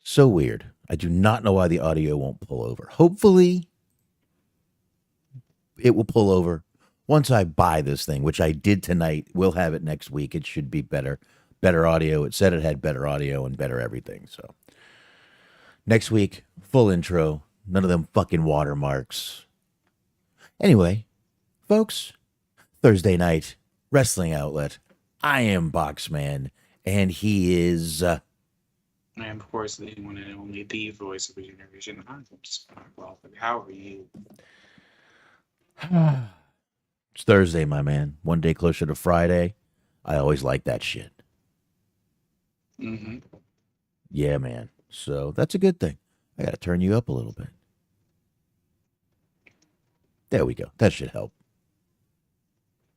So weird. I do not know why the audio won't pull over. Hopefully, it will pull over once I buy this thing, which I did tonight. We'll have it next week. It should be better audio. It said it had better audio and better everything. So next week, full intro. None of them fucking watermarks. Anyway, folks, Thursday night, wrestling outlet. I am Boxman, and he is. I am, of course, the one and only the voice of the generation. I'm Smark. Well, how are you? It's Thursday, my man. One day closer to Friday. I always like that shit. Mm-hmm. Yeah, man. So that's a good thing. I got to turn you up a little bit. There we go. That should help.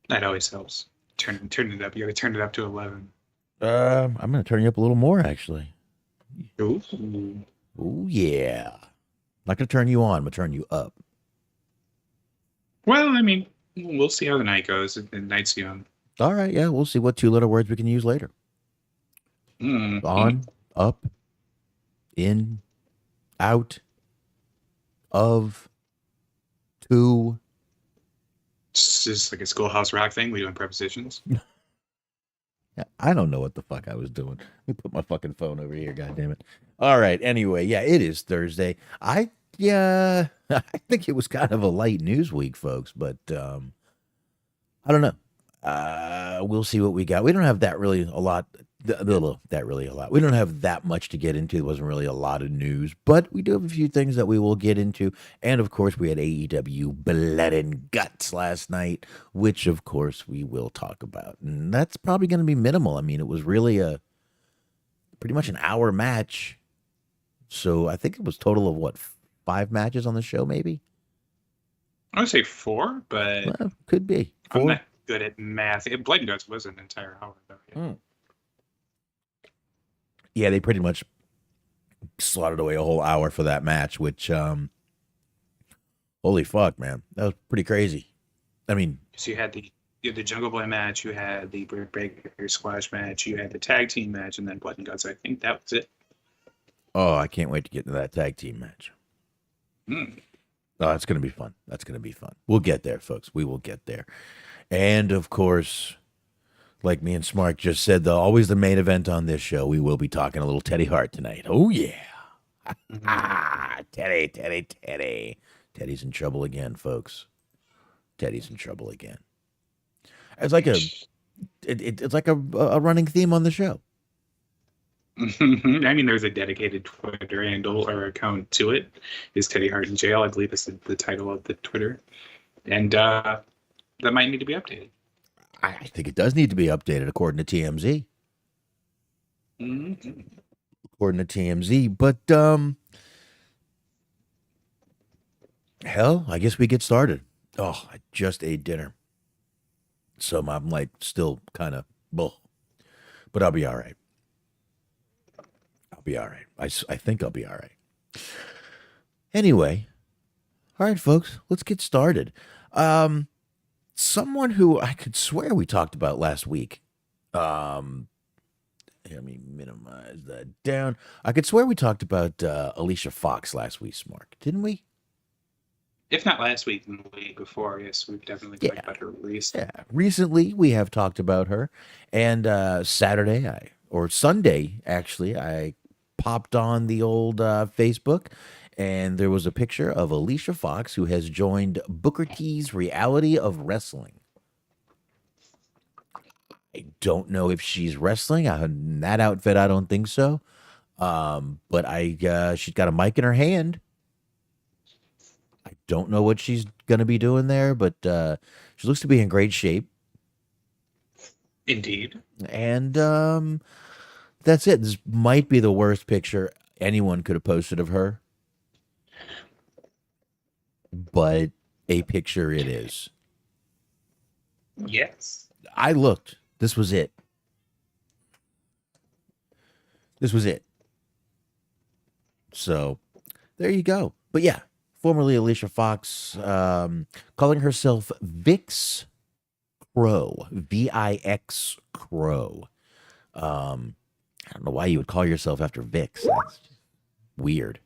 That always helps. Turn it up. You got to turn it up to 11. I'm going to turn you up a little more, actually. Ooh. Oh, yeah. Not going to turn you on. I'm going to turn you up. Well, I mean, we'll see how the night goes. The night's young. All right. Yeah, we'll see what two-letter words we can use later. Mm-hmm. On, up, in, out, of, to. It's just like a Schoolhouse Rock thing. We doing prepositions. Yeah, I don't know what the fuck I was doing. Let me put my fucking phone over here, goddammit. All right, anyway, yeah, it is Thursday. I think it was kind of a light news week, folks, but I don't know. We'll see what we got. We don't have that really a lot. We don't have that much to get into. There wasn't really a lot of news, but we do have a few things that we will get into. And of course, we had AEW Blood and Guts last night, which of course we will talk about. And that's probably going to be minimal. I mean, it was really pretty much an hour match. So I think it was total of what, 5 matches on the show, maybe? I would say 4, but Well, could be. 4? I'm not good at math. Blood and Guts was an entire hour, though. Yeah. Yeah, they pretty much slotted away a whole hour for that match, which, holy fuck, man. That was pretty crazy. I mean, So you had the Jungle Boy match, you had the Britt Baker squash match, you had the tag team match, and then Blood and Guts. I think that was it. oh, I can't wait to get into that tag team match. Mm. Oh, that's going to be fun. That's going to be fun. We'll get there, folks. We will get there. And, of course, like me and Smark just said, always the main event on this show, we will be talking a little Teddy Hart tonight. Oh, yeah. Teddy. Teddy's in trouble again, folks. Teddy's in trouble again. It's like it's like a running theme on the show. I mean, there's a dedicated Twitter handle or account to it. Is Teddy Hart in jail? I believe is the title of the Twitter. And that might need to be updated. I think it does need to be updated according to TMZ. Mm-hmm. According to TMZ. But, hell, I guess we get started. Oh, I just ate dinner. So I'm like still kind of bull. But I'll be all right. I'll be all right. I think I'll be all right. Anyway, all right, folks, let's get started. Someone who I could swear we talked about last week. Let me minimize that down. I could swear we talked about Alicia Fox last week, Smark, didn't we? If not last week, then the week before, yes, we've definitely talked about her release. Yeah, recently we have talked about her, and Sunday, actually, I popped on the old Facebook, and there was a picture of Alicia Fox, who has joined Booker T's Reality of Wrestling. I don't know if she's wrestling. In that outfit, I don't think so. But she's got a mic in her hand. I don't know what she's going to be doing there, but she looks to be in great shape. Indeed. And that's it. This might be the worst picture anyone could have posted of her. But a picture it is. Yes. I looked. This was it. So, there you go. But yeah, formerly Alicia Fox, calling herself Vix Crow, VIX Crow. I don't know why you would call yourself after Vix. Weird.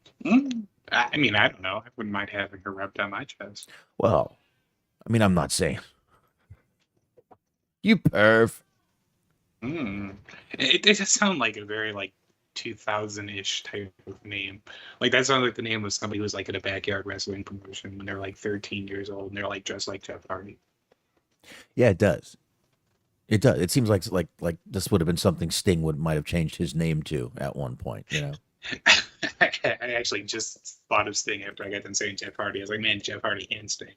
I mean, I don't know. I wouldn't mind having her rubbed on my chest. Well, I mean, I'm not saying you perv. Mm. It does sound like a very like 2000-ish type of name. Like that sounds like the name of somebody who's like in a backyard wrestling promotion when they're like 13 years old and they're like dressed like Jeff Hardy. Yeah, it does. It does. It seems like this would have been something Sting would might have changed his name to at one point. You know. I actually just thought of Sting after I got done saying Jeff Hardy. I was like, man, Jeff Hardy and Sting.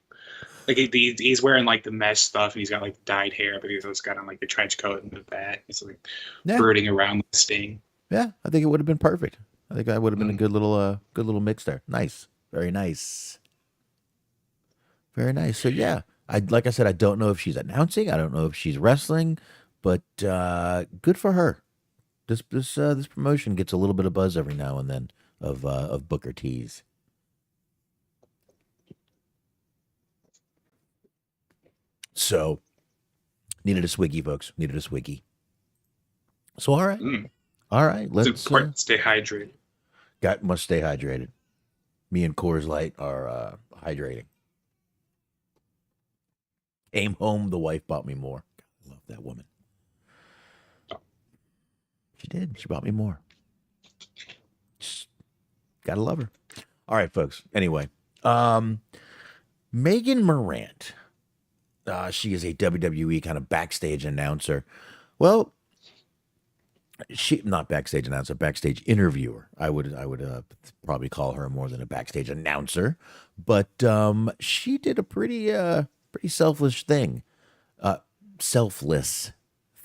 Like he's wearing like the mesh stuff. He's got like dyed hair, but he's also got on like the trench coat and the bat. He's like Yeah, birding around with Sting. yeah. I think it would have been perfect. I think that would have been a good little mix there. Nice, very nice, very nice. So yeah, I like I said, I don't know if she's announcing. I don't know if she's wrestling, but good for her. This promotion gets a little bit of buzz every now and then of Booker T's. So needed a swiggy, folks. Needed a swiggy. So all right. It's Let's important to stay hydrated. got must stay hydrated. Me and Coors Light are hydrating. Came home, the wife bought me more. God, I love that woman. She did. She bought me more. Just gotta love her. All right, folks. Anyway, Megan Morant. She is a WWE kind of backstage announcer. Well, she not backstage announcer, backstage interviewer. I would probably call her more than a backstage announcer, but she did a pretty selfish thing, selfless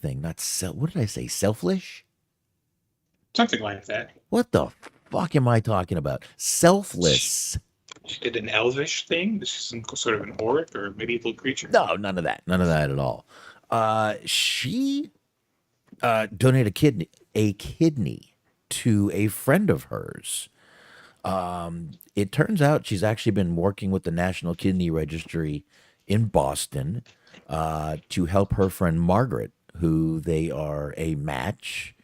thing. Not What did I say? Selfish? Something like that. What the fuck am I talking about? Selfless. She did an elvish thing. This is some sort of an orc or medieval creature. No, none of that. None of that at all. She donated a kidney to a friend of hers. It turns out she's actually been working with the National Kidney Registry in Boston to help her friend Margaret, who they are a match,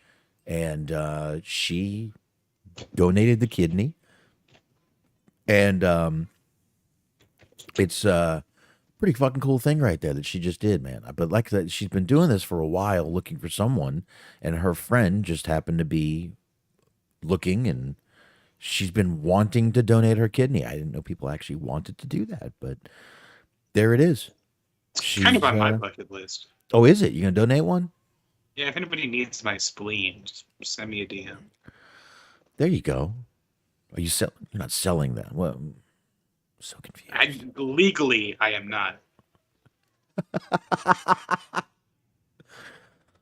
and she donated the kidney, and it's pretty fucking cool thing right there that she just did, man. But like that, she's been doing this for a while, looking for someone, and her friend just happened to be looking, and she's been wanting to donate her kidney. I didn't know people actually wanted to do that, but there it is. She's kind of on my bucket list. Oh, is it? You gonna donate one? Yeah, if anybody needs my spleen, just send me a DM. There you go. Are you selling? You're not selling that. Well, I'm so confused. Legally, I am not.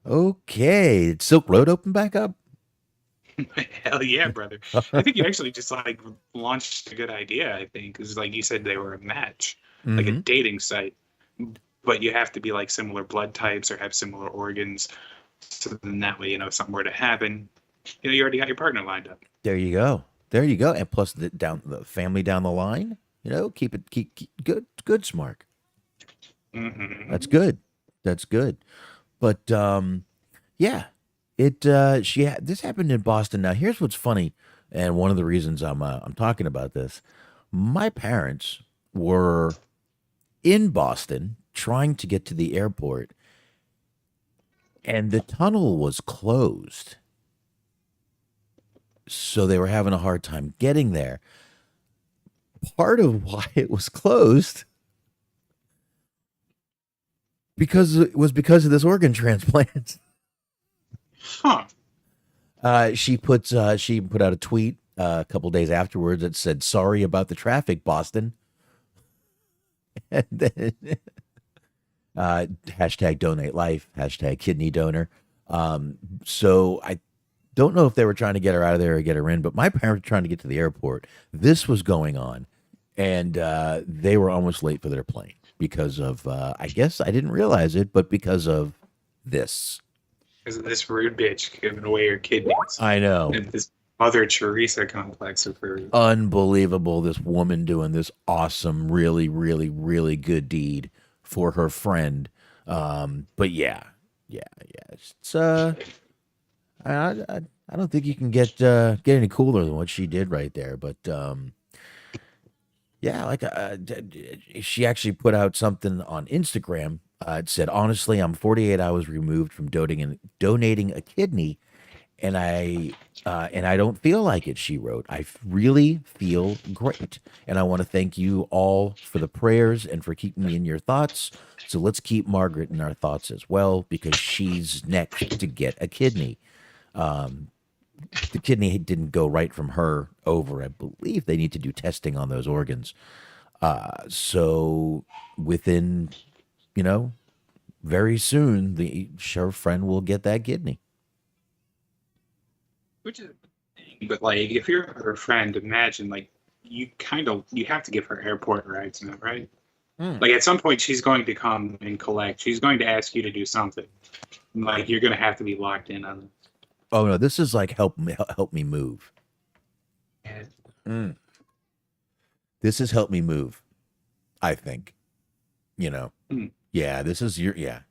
Okay. Did Silk Road open back up? Hell yeah, brother. I think you actually just like launched a good idea, I think. Because like you said, they were a match, like a dating site. But you have to be like similar blood types or have similar organs. So then that way, if something were to happen, you already got your partner lined up. There you go. There you go. And plus the family down the line, keep good Smark. Mm-hmm. That's good. That's good. But yeah, this happened in Boston. Now here's what's funny, and one of the reasons I'm talking about this. My parents were in Boston trying to get to the airport, and the tunnel was closed. So they were having a hard time getting there. Part of why it was closed because of this organ transplant. Huh. She put out a tweet a couple days afterwards that said, "Sorry about the traffic, Boston." And then hashtag donate life, hashtag kidney donor. So I don't know if they were trying to get her out of there or get her in, but my parents were trying to get to the airport. This was going on, and they were almost late for their plane because of, I guess I didn't realize it, but because of this. Because of this rude bitch giving away her kidneys. I know. And this Mother Teresa complex of her. Unbelievable. This woman doing this awesome, really, really, really good deed for her friend. But yeah. It's I don't think you can get any cooler than what she did right there. But yeah, like she actually put out something on Instagram. It said, "Honestly, I'm 48 hours removed from donating a kidney, and I don't feel like it." She wrote, Really feel great, and I want to thank you all for the prayers and for keeping me in your thoughts. So let's keep Margaret in our thoughts as well because she's next to get a kidney. Um, the kidney didn't go right from her over. I believe they need to do testing on those organs. So within, you know, very soon, her friend will get that kidney. Which is, but like, if you're her friend, imagine like you have to give her airport rides now, right? Hmm. Like at some point, she's going to come and collect. She's going to ask you to do something. Like you're going to have to be locked in on Oh no, this is like help me move. it. Mm. This has helped me move. I think, you know, Hmm. yeah. This is your yeah.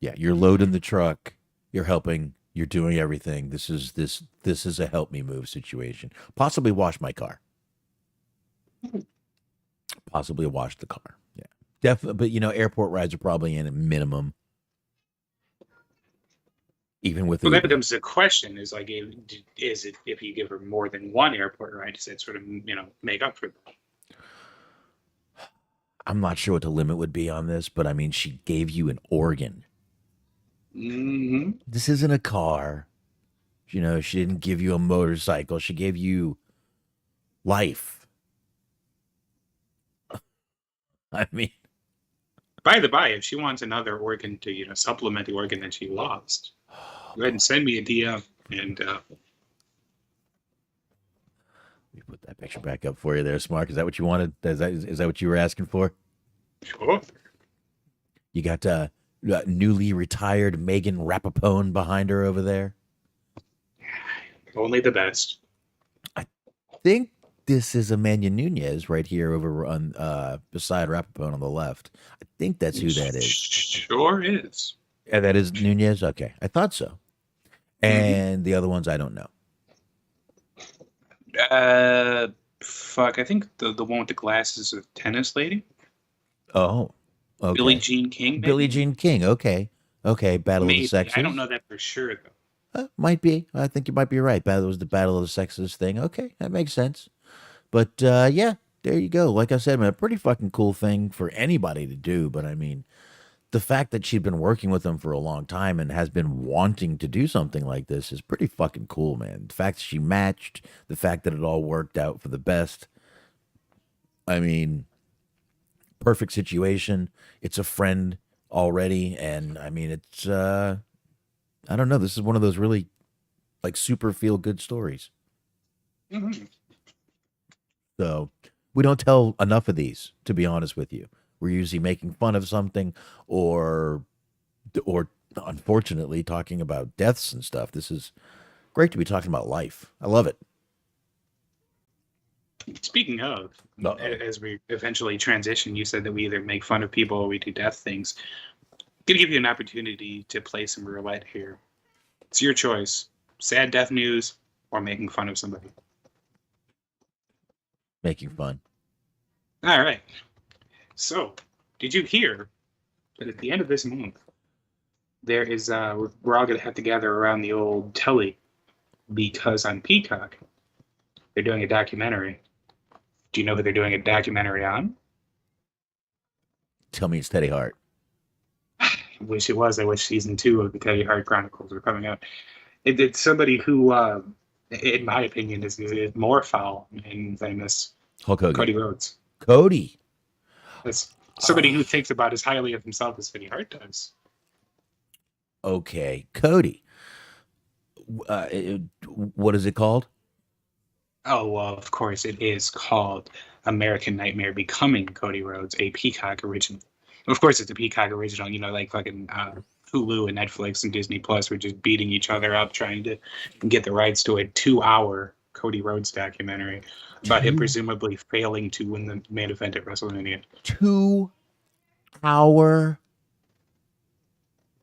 You're loading the truck. You're helping. You're doing everything. This is a help me move situation. Possibly wash my car. Possibly wash the car. Yeah, definitely. But airport rides are probably in a minimum, even with Well, that Uber. becomes the question: is like, is it if you give her more than one airport ride, does that sort of make up for that? I'm not sure what the limit would be on this, but I mean, she gave you an organ. Mm-hmm. This isn't a car. She didn't give you a motorcycle. She gave you life. I mean, By the by, if she wants another organ to supplement the organ that she lost, go ahead and send me a DM and let me put that picture back up for you there, Smark. Is that what you wanted? Is that what you were asking for? sure. You got newly retired Megan Rapapone behind her over there. Only the best. I think this is Amanda Nunez right here over on beside Rapapone on the left. I think that's who that is. Sure is. And that is Nunez. Okay, I thought so. Mm-hmm. And the other ones I don't know. Fuck. I think the one with the glasses is a tennis lady. Oh, Billie okay. Jean King, Billie maybe. Jean King. Okay, okay. Battle of the Maybe I don't Sexes. know that for sure though. Might be. I think you might be right. Battle was the Battle of the Sexes thing. Okay, that makes sense. But yeah, there you go. Like I said, man, a pretty fucking cool thing for anybody to do. But I mean, the fact that she'd been working with them for a long time and has been wanting to do something like this is pretty fucking cool, man. The fact that she matched, the fact that it all worked out for the best. I mean, perfect situation. It's a friend already, and I mean, it's I don't know. This is one of those really like super feel good stories. Mm-hmm. So we don't tell enough of these, to be honest with you. We're usually making fun of something or or unfortunately talking about deaths and stuff. This is great to be talking about life. I love it. Speaking of, Uh-oh. as we eventually transition, you said that we either make fun of people or we do death things. I'm gonna give you an opportunity to play some roulette here. It's your choice: sad death news or making fun of somebody. Making fun. All right. So, did you hear that at the end of this month there is we're all gonna have to gather around the old telly because on Peacock they're doing a documentary. Do you know who they're doing a documentary on? Tell me it's Teddy Hart. I wish it was. I wish season two of the Teddy Hart Chronicles were coming out. It's somebody who, in my opinion, is more foul and famous. Hulk Hogan. Cody Rhodes. Cody. That's somebody who thinks about as highly of himself as Teddy Hart does. Okay. Cody. What is it called? Oh, well, of course, it is called American Nightmare Becoming Cody Rhodes, a Peacock original. Of course, it's a Peacock original, like fucking Hulu and Netflix and Disney Plus were just beating each other up trying to get the rights to a 2 hour Cody Rhodes documentary about him Two presumably failing to win the main event at WrestleMania. 2 hour.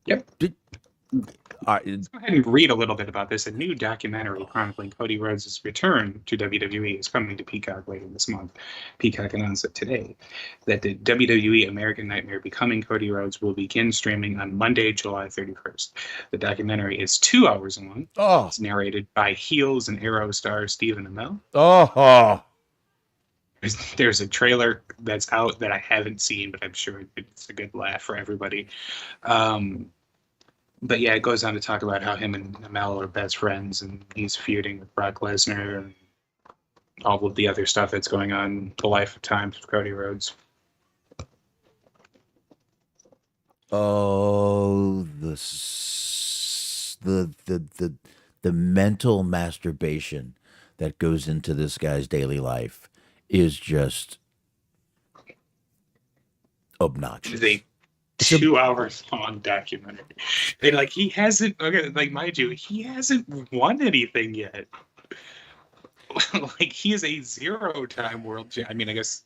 Yep. Let's go ahead and read a little bit about this. A new documentary chronicling Cody Rhodes' return to WWE is coming to Peacock later this month. Peacock announced it today that the WWE American Nightmare Becoming Cody Rhodes will begin streaming on Monday, July 31st. The documentary is 2 hours long. Oh, It's narrated by Heels and Arrow star Stephen Amell. oh, There's a trailer that's out that I haven't seen, but I'm sure it's a good laugh for everybody. But yeah, it goes on to talk about how him and Amell are best friends, and he's feuding with Brock Lesnar, and all of the other stuff that's going on. The life of times with Cody Rhodes. oh, the mental masturbation that goes into this guy's daily life is just obnoxious. It's a 2 hours long documentary. And like he hasn't, okay, like mind you, he hasn't won anything yet. Like he is a 0-time world champion. I mean, I guess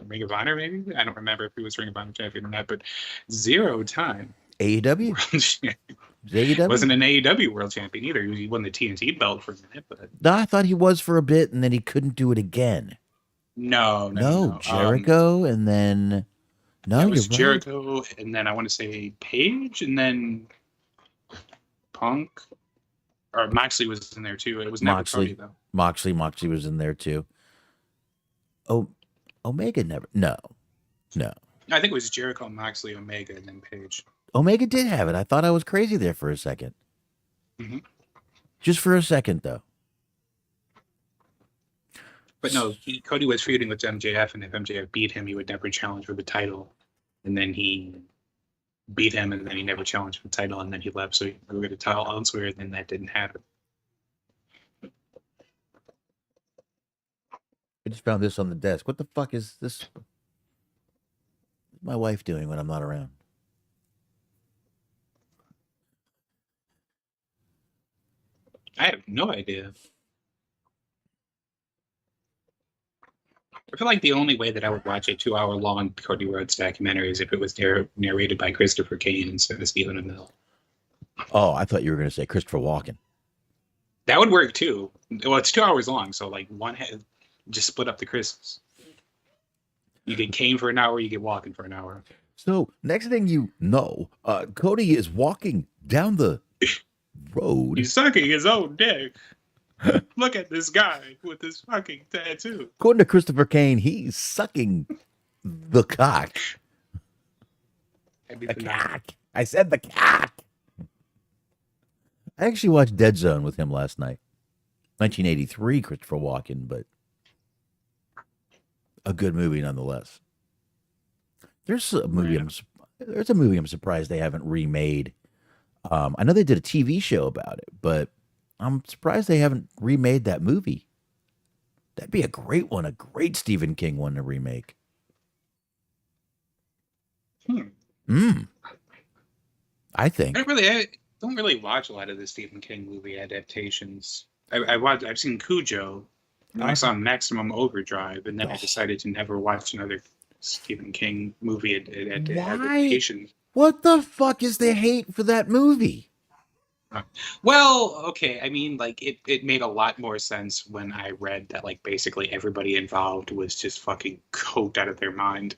Ring of Honor, maybe. I don't remember if he was Ring of Honor champion or not, but 0-time AEW? world champion. AEW? Wasn't an AEW world champion either. He won the TNT belt for a minute, but No, I thought he was for a bit, and then he couldn't do it again. no. Jericho, and then no, It was you're right. Jericho, and then I want to say Page, and then Punk, or Moxley was in there too. It was never Cody though. Moxley was in there too. Oh, Omega never. No. I think it was Jericho, Moxley, Omega, and then Page. Omega did have it. I thought I was crazy there for a second. Mm-hmm. Just for a second, though. But no, Cody was feuding with MJF, and if MJF beat him, he would never challenge for the title. And then he beat him, and then he never challenged for the title, and then he left, so he would get a title elsewhere, and then that didn't happen. I just found this on the desk. What the fuck is this? What's my wife doing when I'm not around? I have no idea. I feel like the only way that I would watch a 2-hour-long Cody Rhodes documentary is if it was narrated by Christopher Kane instead of Stephen Amell. Oh, I thought you were going to say Christopher Walken. That would work too. Well, it's 2 hours long, so like just split up the Chris's. You get Kane for an hour, you get Walken for an hour. So next thing you know, Cody is walking down the road. He's sucking his own dick. Look at this guy with this fucking tattoo. According to Christopher Kane, he's sucking the cock. The cock. I said the cock. I actually watched Dead Zone with him last night. 1983, Christopher Walken, but a good movie nonetheless. There's a movie. I'm surprised they haven't remade. I know they did a TV show about it, but I'm surprised they haven't remade that movie. That'd be a great one, a great Stephen King one to remake. I think. I don't really watch a lot of the Stephen King movie adaptations. I've seen Cujo, and I saw Maximum Overdrive, and then I decided to never watch another Stephen King movie adaptation. What the fuck is the hate for that movie? Well, okay. I mean, like it made a lot more sense when I read that like basically everybody involved was just fucking coked out of their mind.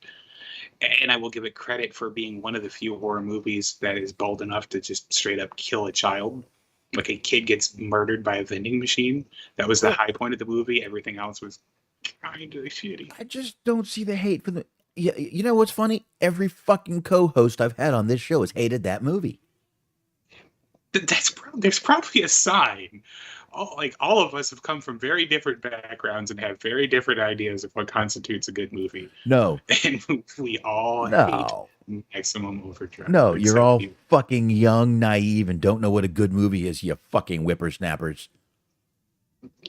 And I will give it credit for being one of the few horror movies that is bold enough to just straight up kill a child. Like a kid gets murdered by a vending machine. That was the high point of the movie. Everything else was kind of shitty. I just don't see the hate for the. Yeah, you know what's funny? Every fucking co-host I've had on this show has hated that movie. There's probably a sign. All of us have come from very different backgrounds and have very different ideas of what constitutes a good movie. No, and we all hate Maximum Overdrive. No, you're all fucking young, naive, and don't know what a good movie is. You fucking whippersnappers.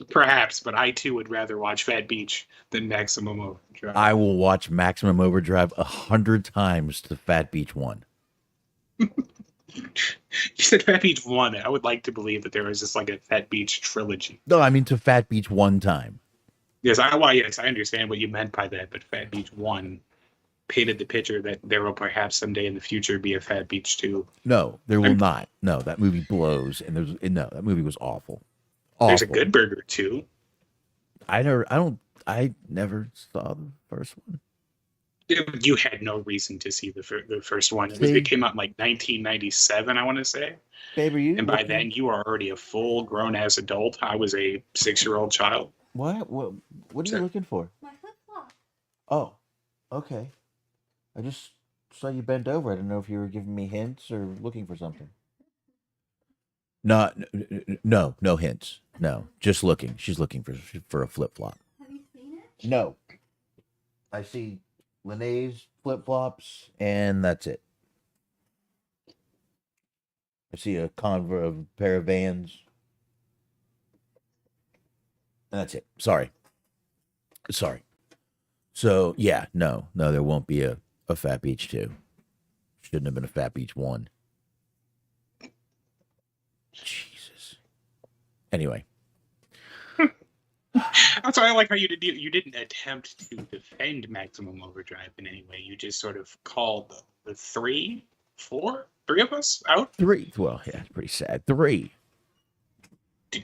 Perhaps, but I too would rather watch Fat Beach than Maximum Overdrive. I will watch Maximum Overdrive 100 times to Fat Beach 1. You said Fat Beach 1. I would like to believe that there was just like a Fat Beach trilogy. No, I mean to Fat Beach 1 time. Yes, I understand what you meant by that, but Fat Beach 1. painted the picture that there will perhaps someday in the future be a Fat Beach 2. No, there will not. No, that movie blows, and no, that movie was awful. There's a Awful. Good Burger 2. I never saw the first one. You had no reason to see the first one. It came out in like 1997, I want to say. Babe, are you? And by then, you are already a full grown ass adult. I was a 6-year-old child. What are you looking for? My flip flop. Oh, okay. I just saw you bent over. I didn't know if you were giving me hints or looking for something. No, no hints. No, just looking. She's looking for a flip flop. Have you seen it? No. I see Lene's flip flops, and that's it. I see a pair of Vans, and that's it. Sorry. So yeah, no, there won't be a Fat Beach 2. Shouldn't have been a Fat Beach 1. Jesus. Anyway. That's why I like how you didn't attempt to defend Maximum Overdrive in any way. You just sort of called the three of us out. 3. Well, yeah, it's pretty sad. 3.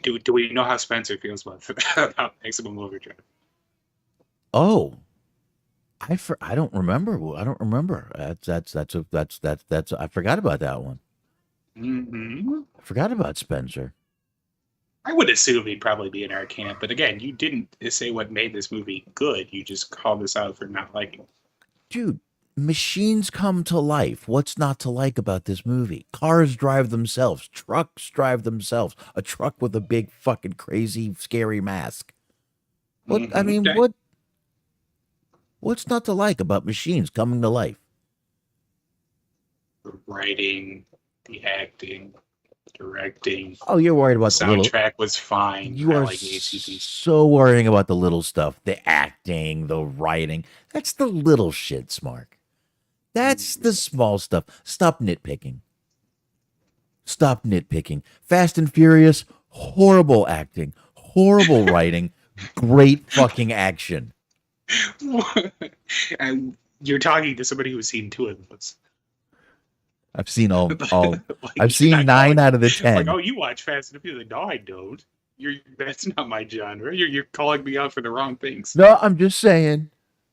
Do we know how Spencer feels about Maximum Overdrive? Oh, I don't remember. I don't remember. That's I forgot about that one. Mm-hmm. I forgot about Spencer. I would assume he'd probably be in our camp, but again, you didn't say what made this movie good. You just called us out for not liking it. Dude, machines come to life. What's not to like about this movie? Cars drive themselves. Trucks drive themselves. A truck with a big fucking crazy scary mask. What I mean, what's not to like about machines coming to life? The writing, the acting, directing. Oh, you're worried about the little soundtrack was fine. You are so worrying about the little stuff, the acting, the writing. That's the little shit, Smark. That's the small stuff. Stop nitpicking. Fast and Furious, horrible acting, horrible writing, great fucking action. And you're talking to somebody who's seen 2 of those. I've seen all. Like, I've seen 9 out of the 10. Like, oh, you watch Fast and Furious? No, I don't. That's not my genre. You're calling me out for the wrong things. No, I'm just saying.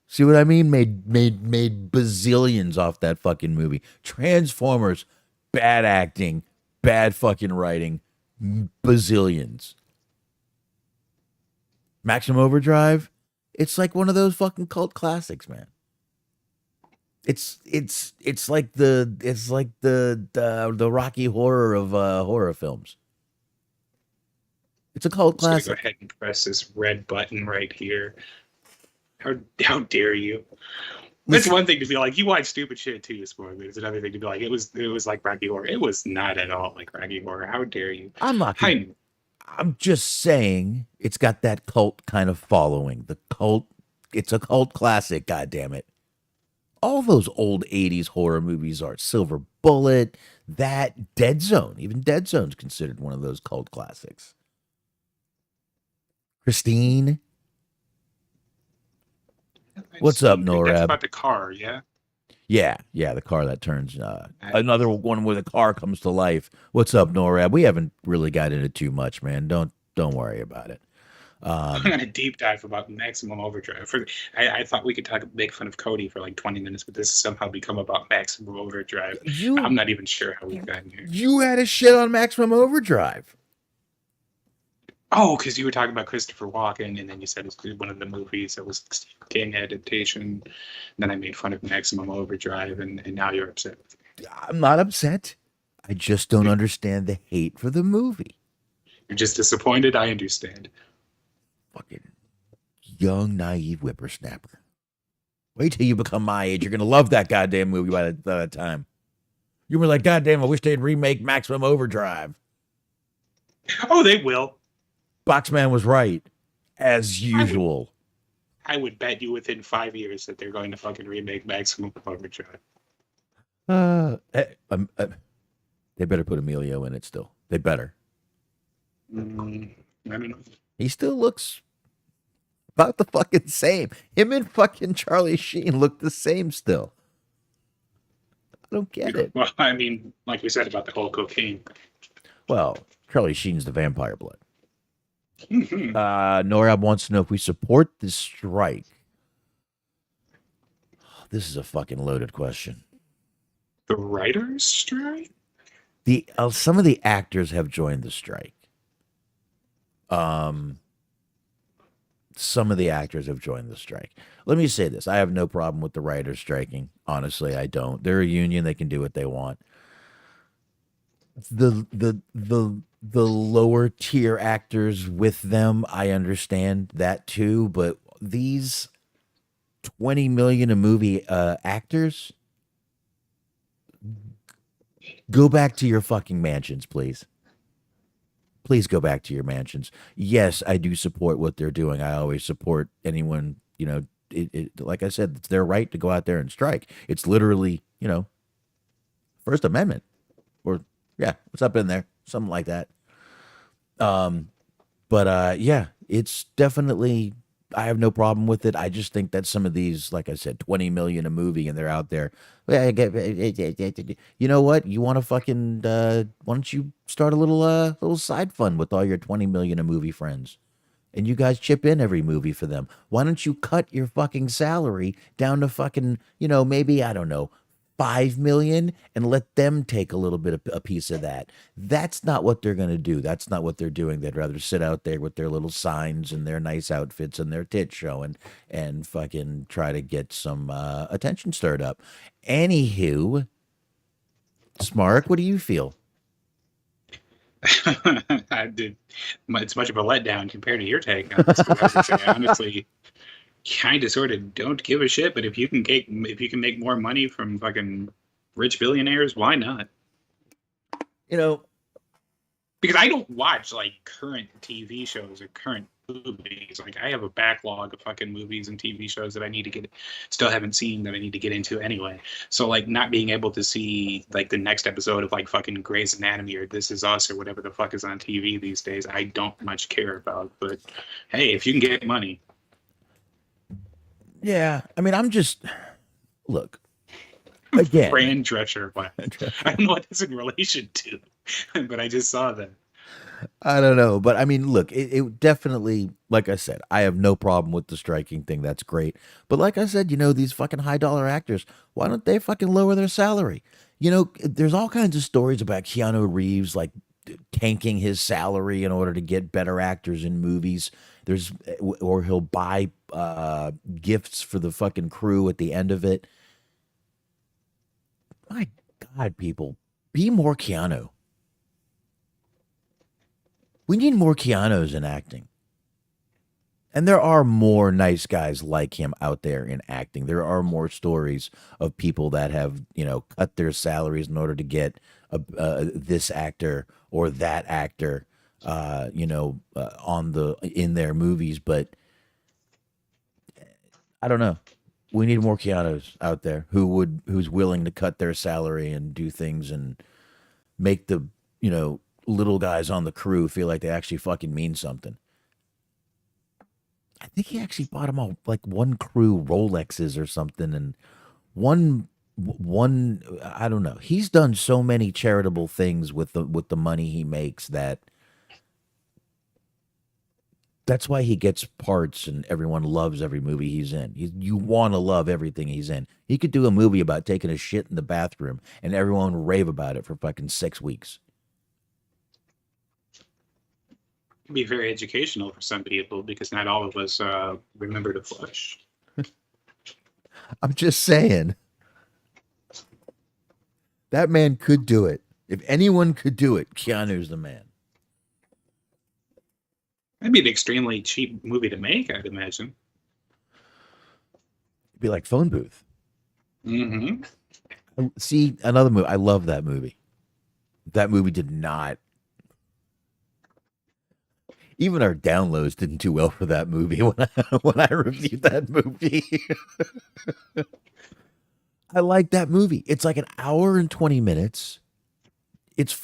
See what I mean? Made bazillions off that fucking movie. Transformers, bad acting, bad fucking writing, bazillions. Maximum Overdrive, it's like one of those fucking cult classics, man. It's like the Rocky Horror of horror films. It's a cult classic. Go ahead and press this red button right here. How dare you? It's one thing to be like, you watch stupid shit too, Sport. It's another thing to be like, it was like Rocky Horror. It was not at all like Rocky Horror. How dare you? I'm just saying it's got that cult kind of following. It's a cult classic, goddammit. All those old 80s horror movies are. Silver Bullet, that, Dead Zone. Even Dead Zone's considered one of those cult classics. Christine. What's up, Norab? That's about the car, yeah? Yeah, the car that turns. Another one where the car comes to life. What's up, Norab? We haven't really got into too much, man. Don't worry about it. I'm going to deep dive about Maximum Overdrive. I thought we could make fun of Cody for like 20 minutes, but this has somehow become about Maximum Overdrive. I'm not even sure how we've gotten here. You had a shit on Maximum Overdrive. Oh, because you were talking about Christopher Walken, and then you said it's one of the movies that was Stephen King adaptation. And then I made fun of Maximum Overdrive, and now you're upset. I'm not upset. I just don't understand the hate for the movie. You're just disappointed? I understand. Fucking young, naive whippersnapper. Wait till you become my age. You're going to love that goddamn movie by that time. You were like, goddamn, I wish they'd remake Maximum Overdrive. Oh, they will. Boxman was right, as usual. I would bet you within 5 years that they're going to fucking remake Maximum Overdrive. They better put Emilio in it still. They better. I don't know. He still looks about the fucking same. Him and fucking Charlie Sheen look the same still. I don't get it. Well, I mean, like we said about the whole cocaine. Well, Charlie Sheen's the vampire blood. Hmm. Norab wants to know if we support this strike. This is a fucking loaded question. The writers' strike? The some of the actors have joined the strike. Um, some of the actors have joined the strike. Let me say this: I have no problem with the writers striking. Honestly, I don't. They're a union; they can do what they want. The lower tier actors with them, I understand that too. But these 20 million a movie actors, go back to your fucking mansions, please. Please go back to your mansions. Yes, I do support what they're doing. I always support anyone, like I said, it's their right to go out there and strike. It's literally, First Amendment. Or, yeah, what's up in there? Something like that. Um, but yeah, it's definitely, I have no problem with it. I just think that some of these, like I said, 20 million a movie and they're out there. You know what? You want to fucking, why don't you start a little side fund with all your 20 million a movie friends? And you guys chip in every movie for them. Why don't you cut your fucking salary down to fucking, maybe, I don't know, 5 million and let them take a little bit of a piece of that. That's not what they're going to do. That's not what they're doing. They'd rather sit out there with their little signs and their nice outfits and their tits showing and fucking try to get some attention stirred up. Anywho, Smark, what do you feel? I did. It's much of a letdown compared to your take on this. 'Cause I would say, honestly, kind of sort of don't give a shit. But if you can make more money from fucking rich billionaires, why not? You know, Because I don't watch like current TV shows or current movies. Like I have a backlog of fucking movies and TV shows that I need to still haven't seen that I need to get into anyway. So like not being able to see like the next episode of like fucking Grey's Anatomy or This Is Us or whatever the fuck is on TV these days, I don't much care about. But hey, if you can get money, yeah. I mean, look, again. Fran Drescher. Wow. I don't know what that's in relation to, but I just saw that. I don't know, but I mean, look, it definitely, like I said, I have no problem with the striking thing. That's great. But like I said, these fucking high dollar actors, why don't they fucking lower their salary? There's all kinds of stories about Keanu Reeves, like tanking his salary in order to get better actors in movies. Or he'll buy gifts for the fucking crew at the end of it. My God, people, be more Keanu. We need more Keanu's in acting. And there are more nice guys like him out there in acting. There are more stories of people that have, cut their salaries in order to get this actor or that actor, in their movies. But I don't know. We need more Keanu's out there who's willing to cut their salary and do things and make the, little guys on the crew feel like they actually fucking mean something. I think he actually bought them all like one crew Rolexes or something, and one I don't know. He's done so many charitable things with the money he makes that's why he gets parts and everyone loves every movie he's in. You want to love everything he's in. He could do a movie about taking a shit in the bathroom and everyone would rave about it for fucking 6 weeks. Be very educational for some people because not all of us remember to flush. I'm just saying. That man could do it. If anyone could do it, Keanu's the man. That'd be an extremely cheap movie to make, I'd imagine. It'd be like Phone Booth. Mm-hmm. See, another movie. I love that movie. That movie did not. Even our downloads didn't do well for that movie when I reviewed that movie. I like that movie. It's like an hour and 20 minutes. It's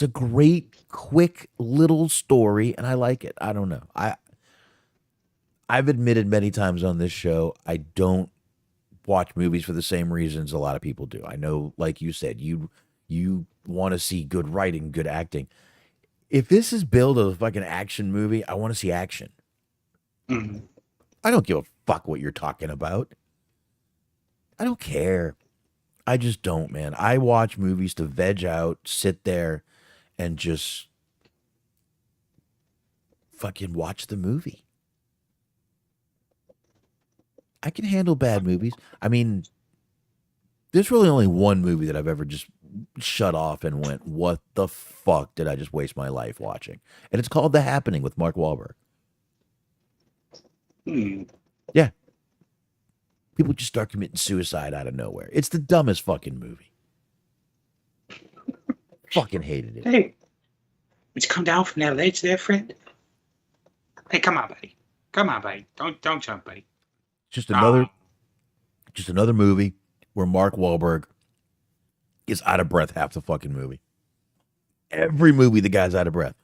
a great, quick little story, and I like it. I don't know. I've admitted many times on this show, I don't watch movies for the same reasons a lot of people do. I know, like you said, you want to see good writing, good acting. If this is billed as a fucking action movie, I want to see action. Mhm. I don't give a fuck what you're talking about. I don't care. I just don't, man. I watch movies to veg out, sit there, and just fucking watch the movie. I can handle bad movies. I mean, there's really only one movie that I've ever just shut off and went, "What the fuck did I just waste my life watching?" And it's called The Happening with Mark Wahlberg. Hmm. Yeah, people just start committing suicide out of nowhere. It's the dumbest fucking movie. Fucking hated it. Hey, would you come down from that ledge there, friend? Hey, come on, buddy. Come on, buddy. Don't jump, buddy. Just Oh, another, just another movie where Mark Wahlberg is out of breath half the fucking movie. Every movie, the guy's out of breath.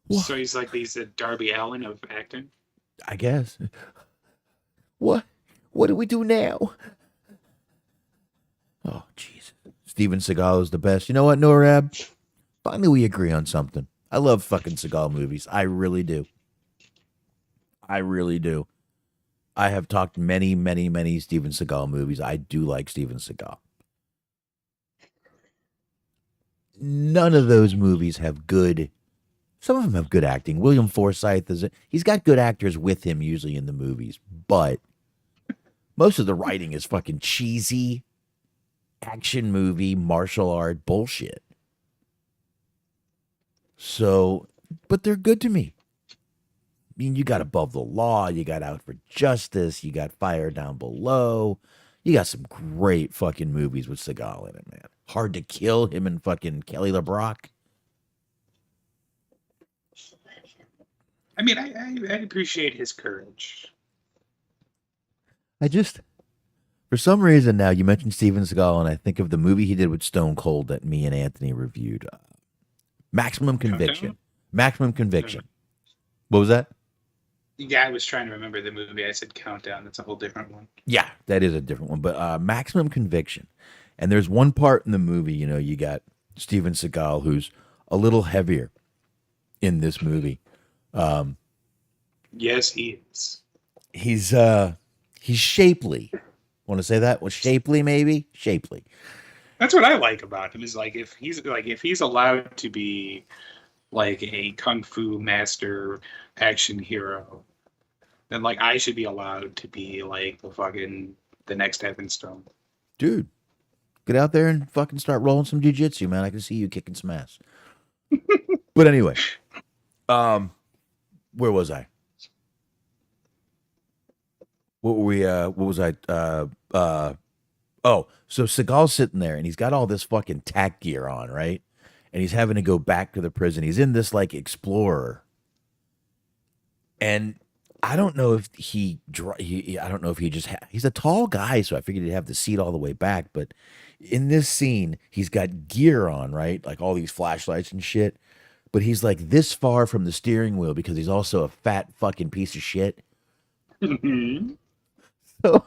What? so he's the Darby Allin of acting. I guess. What? What do we do now? Oh, Jesus. Steven Seagal is the best. You know what, Norab? Finally, we agree on something. I love fucking Seagal movies. I really do. I really do. I have talked many, many, many Steven Seagal movies. I do like Steven Seagal. None of those movies have good. Some of them have good acting. William Forsythe he's got good actors with him usually in the movies, but most of the writing is fucking cheesy action movie martial art bullshit. So, but they're good to me. I mean, you got Above the Law, you got Out for Justice, you got Fire Down Below. You got some great fucking movies with Seagal in it, man. Hard to Kill, him and fucking Kelly LeBrock. I mean, I appreciate his courage. I just, for some reason now, you mentioned Steven Seagal, and I think of the movie he did with Stone Cold that me and Anthony reviewed. Maximum Countdown? Conviction. Maximum Conviction. What was that? Yeah, I was trying to remember the movie. I said Countdown. That's a whole different one. Yeah, that is a different one, but Maximum Conviction. And there's one part in the movie, you know, you got Steven Seagal, who's a little heavier in this movie. Yes, he is. He's shapely. Want to say that? Well, shapely maybe? Shapely. That's what I like about him. Is like if he's allowed to be like a kung fu master action hero, then like I should be allowed to be like the next Evan Stone. Dude, get out there and fucking start rolling some jujitsu, man. I can see you kicking some ass. But anyway, where was I? What were we what was I oh, so Seagal's sitting there and he's got all this fucking tack gear on, right? And he's having to go back to the prison. He's in this like explorer. And I don't know if I don't know if he just he's a tall guy, so I figured he'd have the seat all the way back, but in this scene, he's got gear on, right? Like all these flashlights and shit. But he's like this far from the steering wheel because he's also a fat fucking piece of shit. So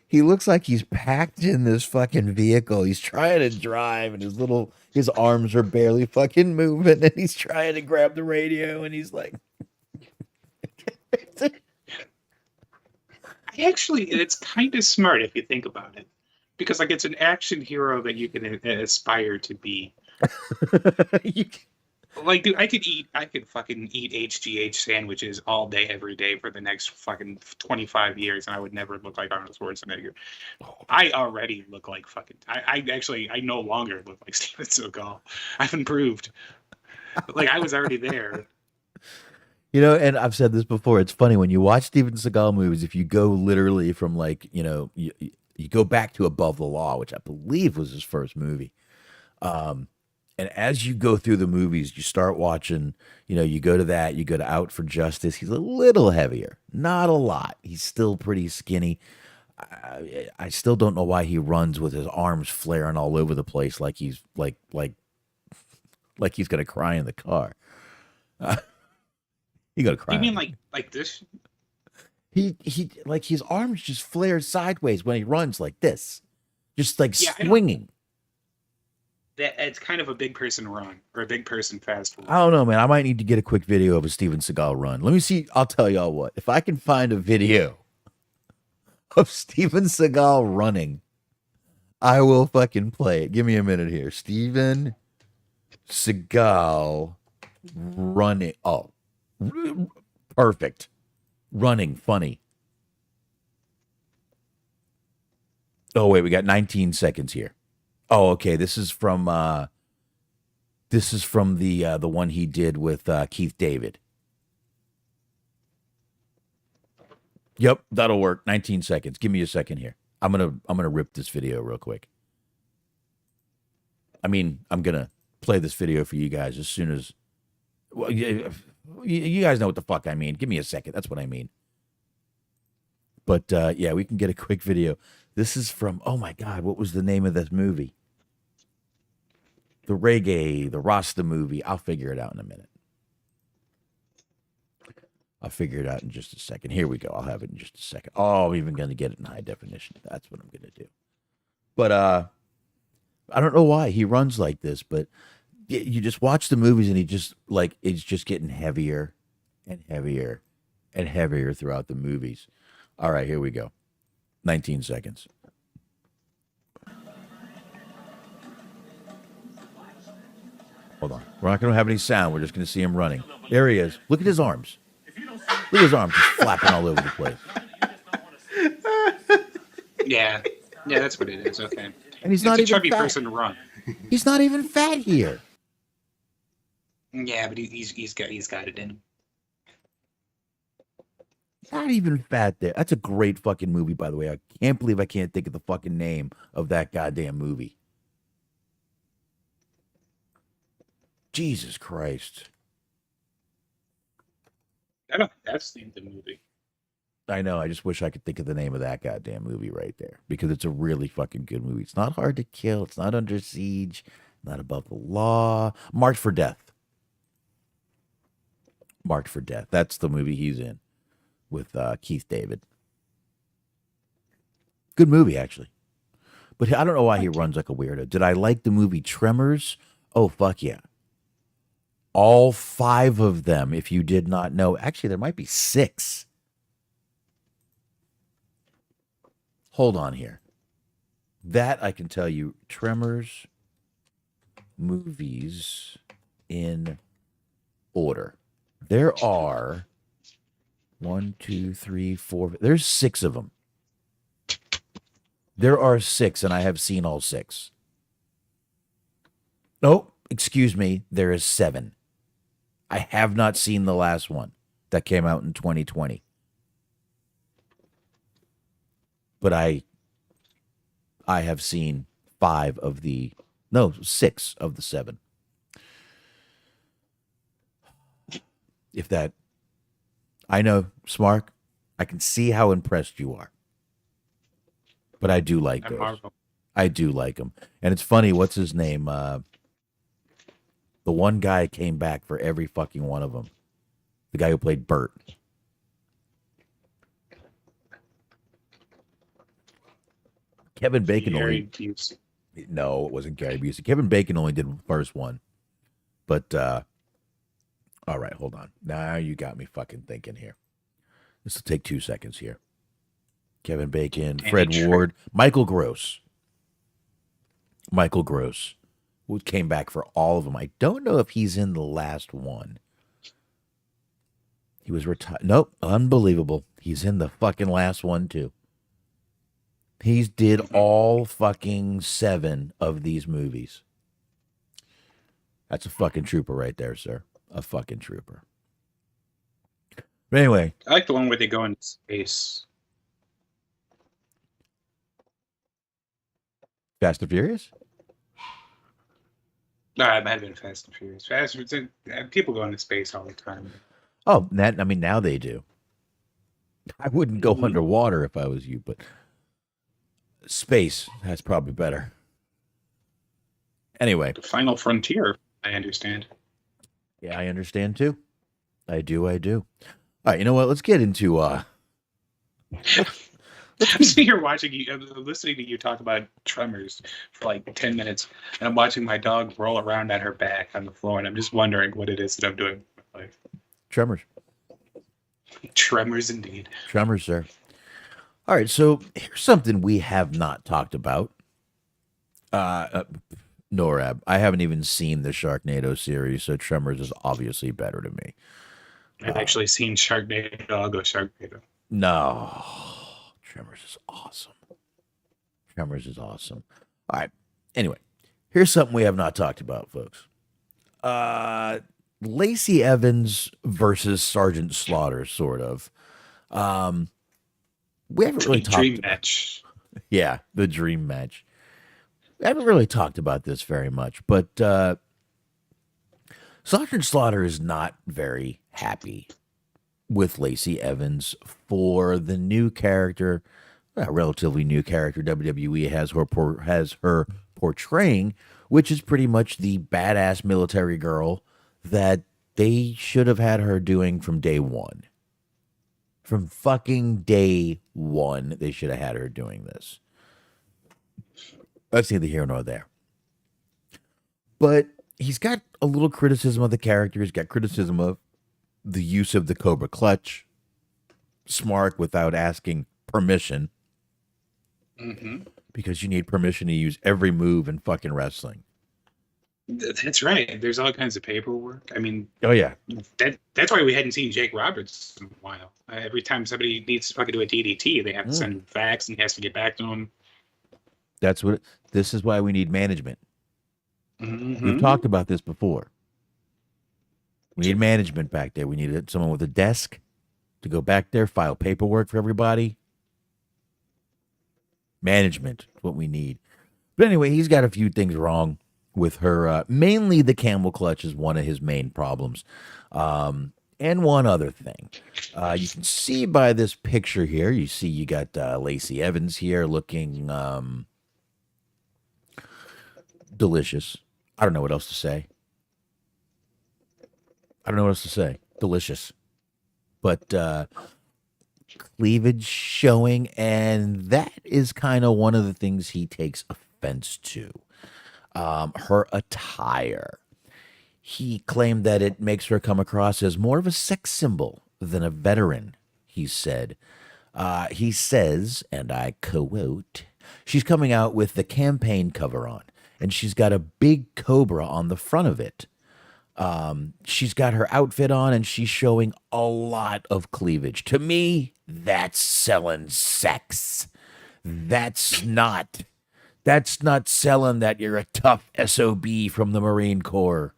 he looks like he's packed in this fucking vehicle. He's trying to drive and his arms are barely fucking moving and he's trying to grab the radio and he's like Actually, it's kind of smart if you think about it, because like it's an action hero that you can aspire to be. you, Like, dude, I could fucking eat HGH sandwiches all day, every day for the next fucking 25 years, and I would never look like Arnold Schwarzenegger. I already look like fucking. I no longer look like Steven Seagal. I've improved. Like I was already there. you know, and I've said this before. It's funny when you watch Steven Seagal movies, if you go literally from like, you know, you go back to Above the Law, which I believe was his first movie. And as you go through the movies, you start watching, you know, you go to that, you go to Out for Justice. He's a little heavier, not a lot. He's still pretty skinny. I still don't know why he runs with his arms flaring all over the place like he's like he's gonna cry in the car. You gotta cry. You mean like this? He like his arms just flare sideways when he runs like this, just like Yeah, swinging. it's kind of a big person run or a big person fast I forward. don't know, man. I might need to get a quick video of a Steven Seagal run. Let me see. I'll tell y'all what. If I can find a video of Steven Seagal running, I will fucking play it. Give me a minute here. Steven Seagal running. Oh, perfect. Running funny. Oh wait, we got 19 seconds here. Oh, okay. This is from the one he did with Keith David. Yep, that'll work. 19 seconds. Give me a second here. I'm gonna rip this video real quick. I mean, I'm gonna play this video for you guys as soon as. Well, you guys know what the fuck I mean. Give me a second. That's what I mean. But yeah, we can get a quick video. This is from. Oh my God, what was the name of this movie? The Rasta movie. I'll figure it out in a minute. I'll figure it out in just a second. Here we go. I'll have it in just a second. Oh, I'm even going to get it in high definition. That's what I'm going to do. But I don't know why he runs like this, but you just watch the movies and he just like it's just getting heavier and heavier and heavier throughout the movies. All right, here we go. 19 seconds. Hold on. We're not going to have any sound. We're just going to see him running. There he is. Look at his arms. Look at his arms just flapping all over the place. Yeah, that's what it is. Okay, And he's it's not a even chubby fat. person run. He's not even fat here. Yeah, but he's got it in him. Not even fat there. That's a great fucking movie, by the way. I can't believe I can't think of the fucking name of that goddamn movie. Jesus Christ. I don't think that's named the movie. I know. I just wish I could think of the name of that goddamn movie right there because it's a really fucking good movie. It's not hard to kill. It's not under siege. Not above the law. Marked for Death. Marked for Death. That's the movie he's in with Keith David. Good movie, actually. But I don't know why he runs like a weirdo. Did I like the movie Tremors? Oh, fuck yeah. All 5 of them, if you did not know. Actually, there might be 6. Hold on here. That I can tell you. Tremors movies in order. There are 1, 2, 3, 4. There's 6 of them. There are 6, and I have seen all 6. Oh, excuse me. There is 7. I have not seen the last one that came out in 2020. But I have seen 6 of the 7. If that, I know, Smark, I can see how impressed you are. But I do like those. I do like them. And it's funny, what's his name? The one guy came back for every fucking one of them. The guy who played Bert. Kevin Bacon only. No, it wasn't Gary Busey. Kevin Bacon only did the first one. But, all right, hold on. Now you got me fucking thinking here. This will take 2 seconds here. Kevin Bacon, Fred Ward, Michael Gross. Michael Gross, who came back for all of them. I don't know if he's in the last one. He was retired. Nope, unbelievable. He's in the fucking last one, too. He's did all fucking 7 of these movies. That's a fucking trooper right there, sir. A fucking trooper. But anyway. I like the one where they go into space. Fast and Furious? No, it might have been Fast and Furious. People go into space all the time. Oh, now they do. I wouldn't go underwater if I was you, but space, that's probably better. Anyway. The Final Frontier, I understand. Yeah, I understand too. I do. I do. All right. You know what? Let's get into let's I'm get sitting here watching you, I'm listening to you talk about tremors for like 10 minutes, and I'm watching my dog roll around on her back on the floor, and I'm just wondering what it is that I'm doing with my life. Tremors. Tremors, indeed. Tremors, sir. All right. So here's something we have not talked about. Uh, NORAD. I haven't even seen the Sharknado series, so Tremors is obviously better to me. I've actually seen Sharknado. I'll go Sharknado. No, Tremors is awesome. Tremors is awesome. All right. Anyway, here's something we have not talked about, folks. Uh, Lacey Evans versus Sergeant Slaughter, sort of. Um, we haven't really talked. Dream match. Yeah, the dream match. We haven't really talked about this very much, but Sergeant Slaughter is not very happy with Lacey Evans for the new character, a relatively new character WWE has her portraying, which is pretty much the badass military girl that they should have had her doing from day one. From fucking day one, they should have had her doing this. That's neither here nor there. But he's got a little criticism of the character. He's got criticism of the use of the Cobra Clutch, Smark without asking permission, because you need permission to use every move in fucking wrestling. That's right. There's all kinds of paperwork. I mean, Oh yeah, that's why we hadn't seen Jake Roberts in a while. Every time somebody needs to fucking do a DDT, they have to send fax and he has to get back to them. that's what. This is why we need management. Mm-hmm. We've talked about this before. We need management back there. We need someone with a desk to go back there, file paperwork for everybody. Management is what we need. But anyway, he's got a few things wrong with her. Mainly the camel clutch is one of his main problems. And one other thing. You can see by this picture here, you got Lacey Evans here looking delicious. I don't know what else to say. Delicious. But cleavage showing, and that is kind of one of the things he takes offense to. Her attire. He claimed that it makes her come across as more of a sex symbol than a veteran, he said. He says, and I quote, she's coming out with the campaign cover on, and she's got a big cobra on the front of it. She's got her outfit on, and she's showing a lot of cleavage. To me, that's selling sex. That's not selling that you're a tough SOB from the Marine Corps.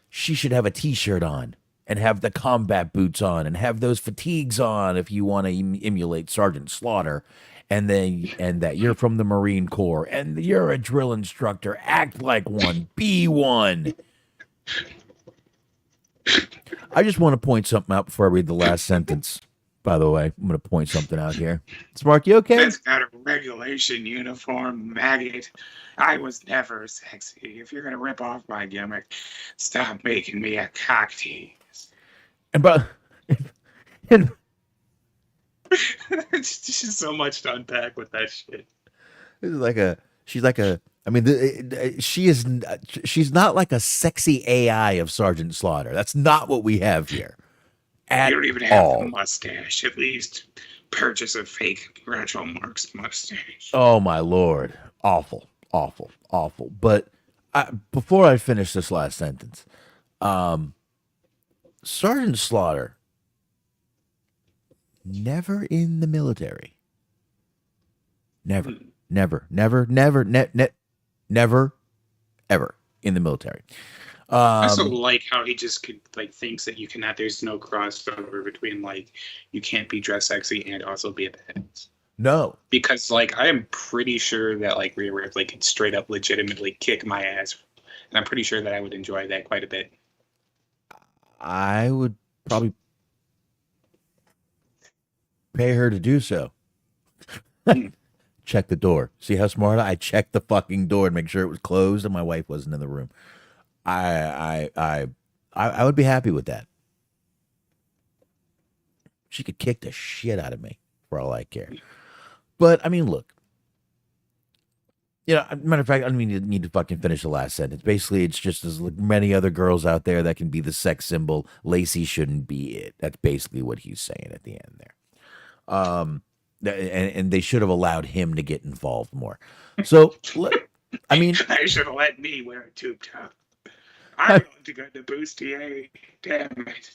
She should have a t-shirt on and have the combat boots on and have those fatigues on if you want to emulate Sergeant Slaughter, and that you're from the Marine Corps and you're a drill instructor. Act like one, be one. I just want to point something out before I read the last sentence. By the way, I'm going to point something out here. Smark, you okay? That's got a regulation uniform, maggot. I was never sexy. If you're going to rip off my gimmick, stop making me a cock tease. And It's just so much to unpack with that shit. I mean, she's not like a sexy AI of Sergeant Slaughter. That's not what we have here. You don't even have the mustache. At least purchase a fake Groucho Marx mustache. Oh my Lord. Awful. But before I finish this last sentence, Sergeant Slaughter, never in the military. Never, ever in the military. I also like how he just thinks that you cannot. There's no crossover between you can't be dressed sexy and also be a badass. No, because I am pretty sure that Rhea Ripley could straight up legitimately kick my ass, and I'm pretty sure that I would enjoy that quite a bit. I would probably pay her to do so. Check the door. See how smart I checked the fucking door and make sure it was closed and my wife wasn't in the room. I would be happy with that. She could kick the shit out of me for all I care. But I mean, look. Matter of fact, I don't even need to fucking finish the last sentence. Basically, it's just as many other girls out there that can be the sex symbol. Lacey shouldn't be it. That's basically what he's saying at the end there. And they should have allowed him to get involved more. So, I mean, I should have let me wear a tube top. I want to go to bustier. Damn it.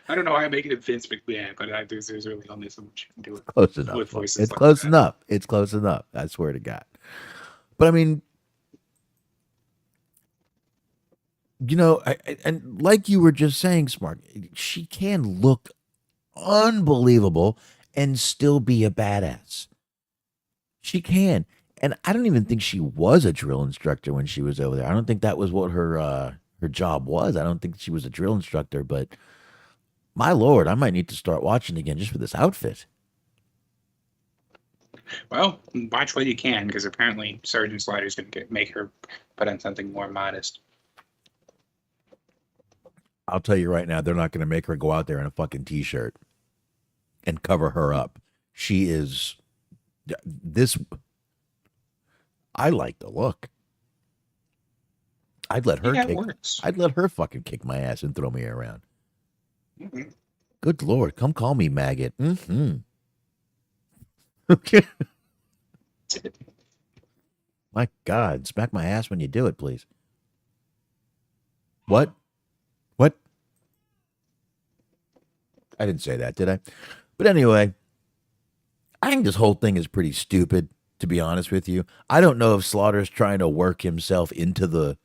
I don't know why I'm making it Vince McMahon, but there's really only so much you can do with close enough. with voices. It's like close that. enough. It's close enough. I swear to God. But I mean, and like you were just saying, Smart, she can look unbelievable and still be a badass. She can. And I don't even think she was a drill instructor when she was over there. I don't think that was what her job was. I don't think she was a drill instructor, but my lord, I might need to start watching again just for this outfit. Well, watch what you can, because apparently Sergeant Slider's going to make her put on something more modest. I'll tell you right now, they're not going to make her go out there in a fucking t-shirt and cover her up. She is this. I like the look. I'd let her I'd let her fucking kick my ass and throw me around. Mm-hmm. Good Lord, come call me maggot. Mm-hmm. Okay. My God, smack my ass when you do it, please. What? What? I didn't say that, did I? But anyway, I think this whole thing is pretty stupid, to be honest with you. I don't know if Slaughter's trying to work himself into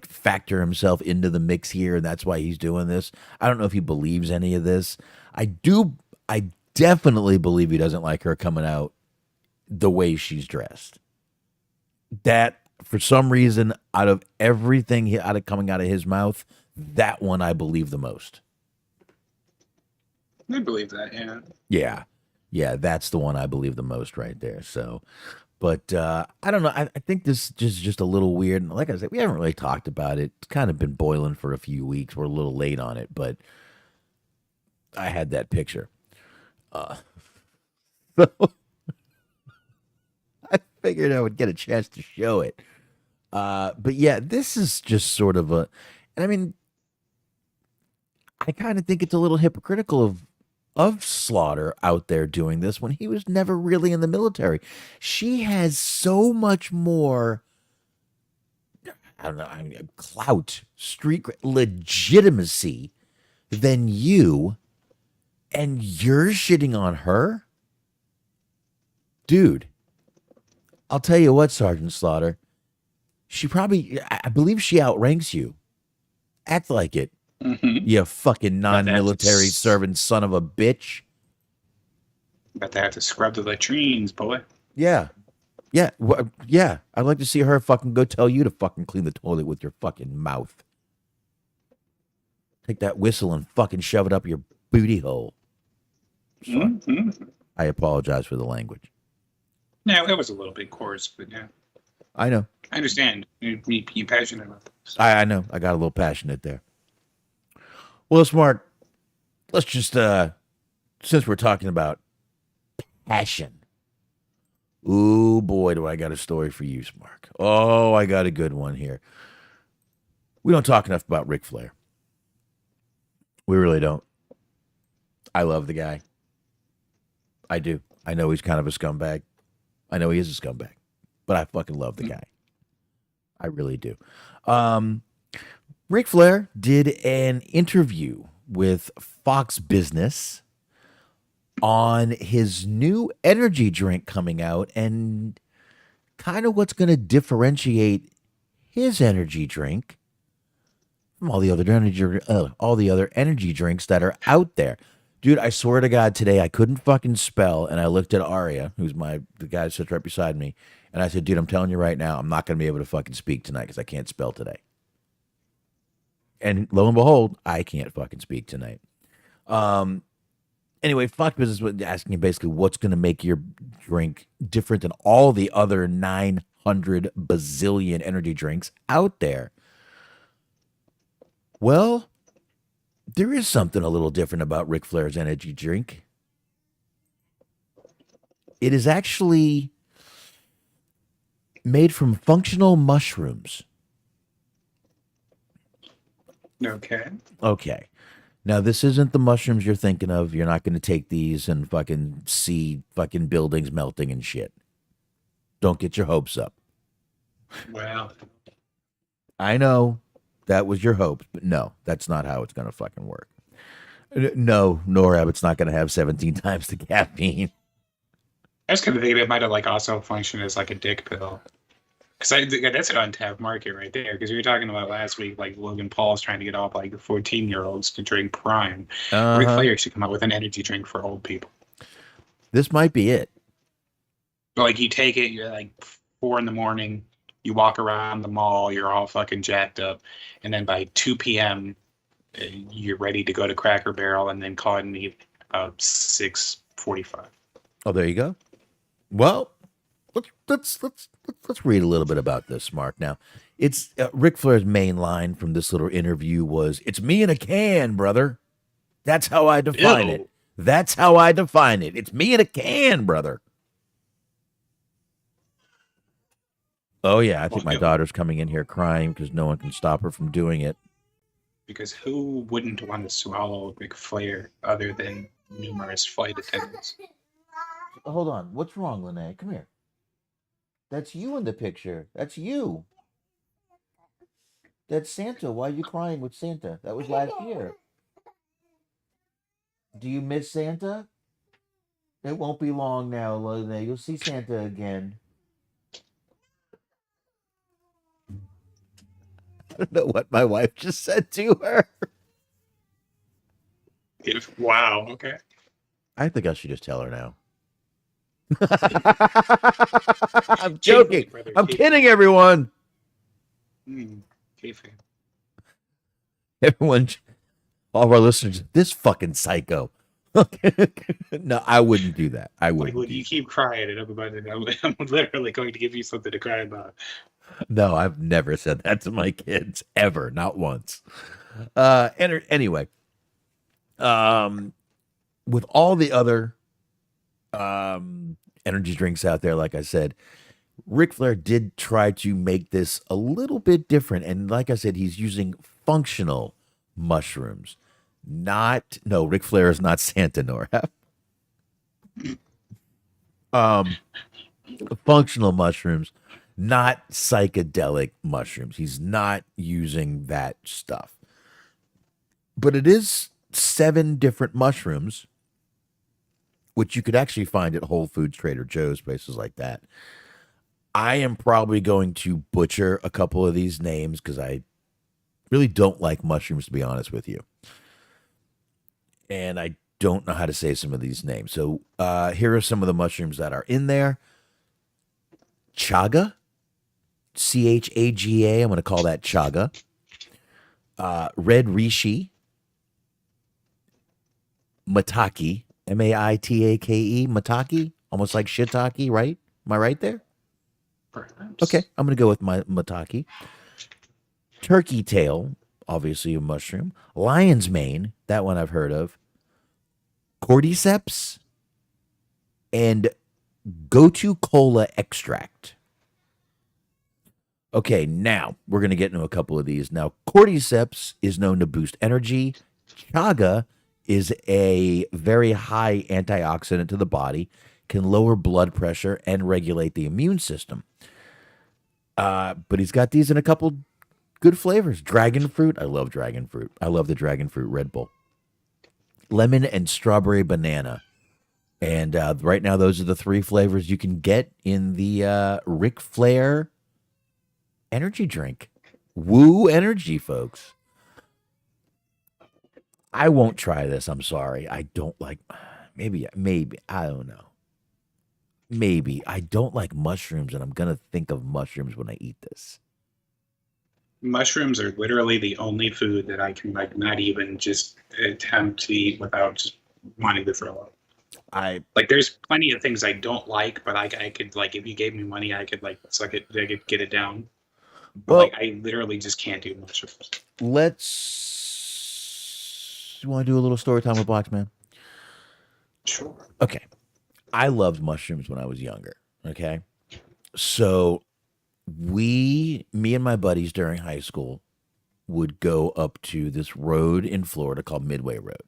factor himself into the mix here, and that's why he's doing this. I don't know if he believes any of this. I definitely believe he doesn't like her coming out the way she's dressed. That, for some reason, out of everything coming out of his mouth, that one I believe the most. I believe that, yeah. Yeah, that's the one I believe the most right there. So, but I don't know. I think this is just a little weird. And like I said, we haven't really talked about it. It's kind of been boiling for a few weeks. We're a little late on it, but I had that picture. So I figured I would get a chance to show it. But yeah, this is just sort of and I mean, I kind of think it's a little hypocritical of Slaughter out there doing this when he was never really in the military. She has so much more, I don't know, clout, street legitimacy than you, and you're shitting on her? Dude, I'll tell you what, Sergeant Slaughter, I believe she outranks you. Act like it. Mm-hmm. You fucking non-military serving son of a bitch. But they have to scrub the latrines, boy. Yeah. Yeah. Yeah. I'd like to see her fucking go tell you to fucking clean the toilet with your fucking mouth. Take that whistle and fucking shove it up your booty hole. Mm-hmm. I apologize for the language. Yeah, it was a little bit coarse, but yeah. I know. I understand. You're passionate about this. I know. I got a little passionate there. Well, Smart, let's just, since we're talking about passion. Ooh, boy, do I got a story for you, Smart. Oh, I got a good one here. We don't talk enough about Ric Flair. We really don't. I love the guy. I do. I know he's kind of a scumbag. I know he is a scumbag. But I fucking love the guy. I really do. Ric Flair did an interview with Fox Business on his new energy drink coming out and kind of what's going to differentiate his energy drink from all the other energy drinks that are out there. Dude, I swear to God, today I couldn't fucking spell, and I looked at Arya, who's the guy that sits right beside me, and I said, dude, I'm telling you right now, I'm not going to be able to fucking speak tonight because I can't spell today. And lo and behold, I can't fucking speak tonight. Anyway, Fox Business was asking basically what's going to make your drink different than all the other 900 bazillion energy drinks out there. Well, There is something a little different about Ric Flair's energy drink. It is actually made from functional mushrooms. Okay. Okay. Now, this isn't the mushrooms you're thinking of. You're not going to take these and fucking see fucking buildings melting and shit. Don't get your hopes up. Well, I know that was your hopes, but no, that's not how it's going to fucking work. No, Norab, it's not going to have 17 times the caffeine. I was kind of thinking it might have like also functioned as like a dick pill. Because that's an untapped market right there. Because we were talking about last week, like Logan Paul's trying to get all like the 14-year-olds to drink Prime. Uh Ric huh. Flair should come out with an energy drink for old people. This might be it. But like you take it, you're like 4 in the morning, you walk around the mall, you're all fucking jacked up, and then by 2 p.m. You're ready to go to Cracker Barrel, and then call it an evening about 6:45. Oh, there you go. Well, let's read a little bit about this, Mark. Now, it's Ric Flair's main line from this little interview was, "It's me in a can, brother." That's how I define it. Ew. That's how I define it. It's me in a can, brother. Oh yeah, I think Well, my no, daughter's coming in here crying because no one can stop her from doing it. because who wouldn't want to swallow Ric Flair other than numerous flight attendants? Hold on. What's wrong, Lene? Come here. That's you in the picture. That's you. That's Santa. Why are you crying with Santa? That was last year. Do you miss Santa? It won't be long now, Lene. You'll see Santa again. I don't know what my wife just said to her. Wow. Okay. I think I should just tell her now. I'm joking. Kayfabe, brother. I'm Kayfabe. kidding, everyone. Kayfabe. Everyone, all of our listeners, this fucking psycho. No, I wouldn't do that. I Like, wouldn't. when you keep crying, and I'm literally going to give you something to cry about. No, I've never said that to my kids ever, not once. Anyway, um, with all the other energy drinks out there, like I said, Ric Flair did try to make this a little bit different, and like I said, he's using functional mushrooms. Not no, Ric Flair is not Santa Nora. Um, functional mushrooms, not psychedelic mushrooms. He's not using that stuff. But it is 7 different mushrooms, which you could actually find at Whole Foods, Trader Joe's, places like that. I am probably going to butcher a couple of these names because I really don't like mushrooms, to be honest with you. And I don't know how to say some of these names. So here are some of the mushrooms that are in there: chaga, Chaga. I'm going to call that chaga. Red reishi, matake, Maitake, matake, almost like shiitake, right? Am I right there? Perhaps. Okay, I'm going to go with my matake. Turkey tail, obviously a mushroom. Lion's mane, that one I've heard of. Cordyceps and gotu kola extract. Okay, now we're going to get into a couple of these. Now, cordyceps is known to boost energy. Chaga is a very high antioxidant to the body, can lower blood pressure and regulate the immune system. But he's got these in a couple good flavors. Dragon fruit. I love dragon fruit. I love the dragon fruit Red Bull. Lemon and strawberry banana. And right now, those are the 3 flavors you can get in the Ric Flair energy drink. Woo energy, folks. I won't try this. I'm sorry. I don't like. Maybe. I don't know. Maybe I don't like mushrooms, and I'm gonna think of mushrooms when I eat this. Mushrooms are literally the only food that I can like not even just attempt to eat without just wanting to throw up. I Like, there's plenty of things I don't like, but I could like, if you gave me money, I could like suck it, I could get it down. But well, like, I literally just can't do mushrooms. let's You want to do a little story time with Boxman? Sure. Okay. I loved mushrooms when I was younger. Okay. So me and my buddies during high school would go up to this road in Florida called Midway Road.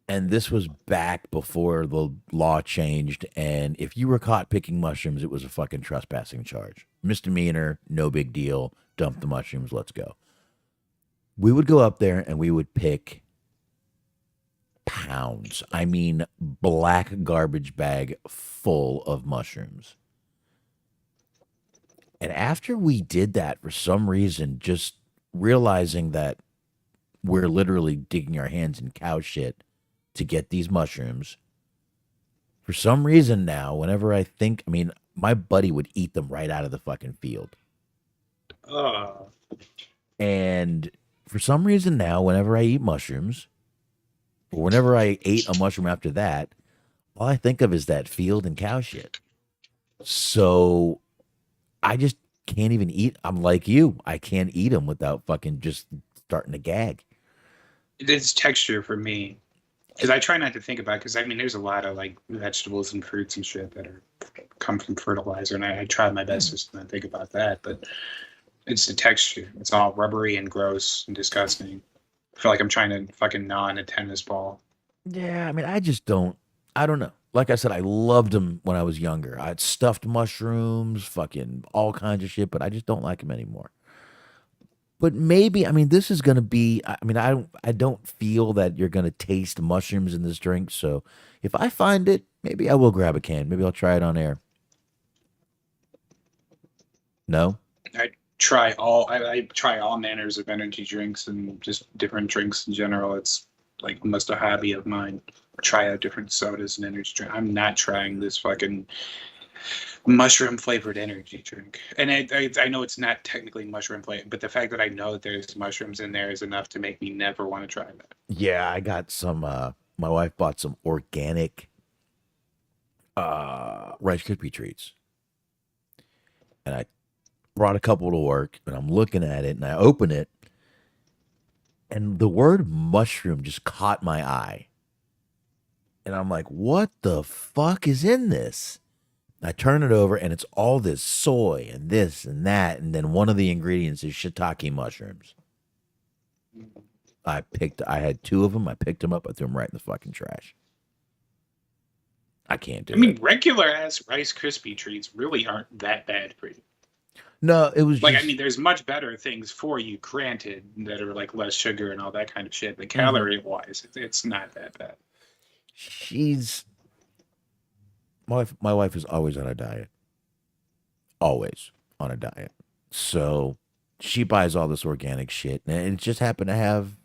And this was back before the law changed. And if you were caught picking mushrooms, it was a fucking trespassing charge. Misdemeanor, no big deal. Dump the mushrooms, let's go. We would go up there and we would pick pounds. I mean, black garbage bag full of mushrooms. And after we did that, for some reason, just realizing that we're literally digging our hands in cow shit to get these mushrooms, for some reason now, whenever I mean, my buddy would eat them right out of the fucking field. Oh, And for some reason now, whenever I eat mushrooms, or whenever I ate a mushroom after that, all I think of is that field and cow shit. So I just can't even eat. I'm like you. I can't eat them without fucking just starting to gag. it's texture for me. Because I try not to think about it, because I mean, there's a lot of like vegetables and fruits and shit that are come from fertilizer, and I try my best just to not think about that. But it's the texture. It's all rubbery and gross and disgusting. I feel like I'm trying to fucking gnaw on a tennis ball. Yeah, I mean, I just don't. I don't know. Like I said, I loved them when I was younger. I had stuffed mushrooms, fucking all kinds of shit, but I just don't like them anymore. But maybe, I mean, this is gonna be. I mean, I don't feel that you're gonna taste mushrooms in this drink. So if I find it, maybe I will grab a can. Maybe I'll try it on air. No. I try all manners of energy drinks and just different drinks in general. It's like almost a hobby of mine. Try out different sodas and energy drink. I'm not trying this fucking mushroom flavored energy drink. And I know it's not technically mushroom flavored, but the fact that I know that there's mushrooms in there is enough to make me never want to try that. Yeah, I got some. My wife bought some organic Rice Krispie treats, and I brought a couple to work, and I'm looking at it, and I open it, and the word mushroom just caught my eye, and I'm like, "What the fuck is in this?" I turn it over, and it's all this soy and this and that, and then one of the ingredients is shiitake mushrooms. I had two of them. I picked them up. I threw them right in the fucking trash. I can't do I mean, it. regular ass Rice Krispie treats really aren't that bad for you. No, it was Like, I just. mean, there's much better things for you, granted, that are like less sugar and all that kind of shit. But Mhm. calorie wise, it's not that bad. She's my wife is always on a diet. Always on a diet. So she buys all this organic shit and it just happened to have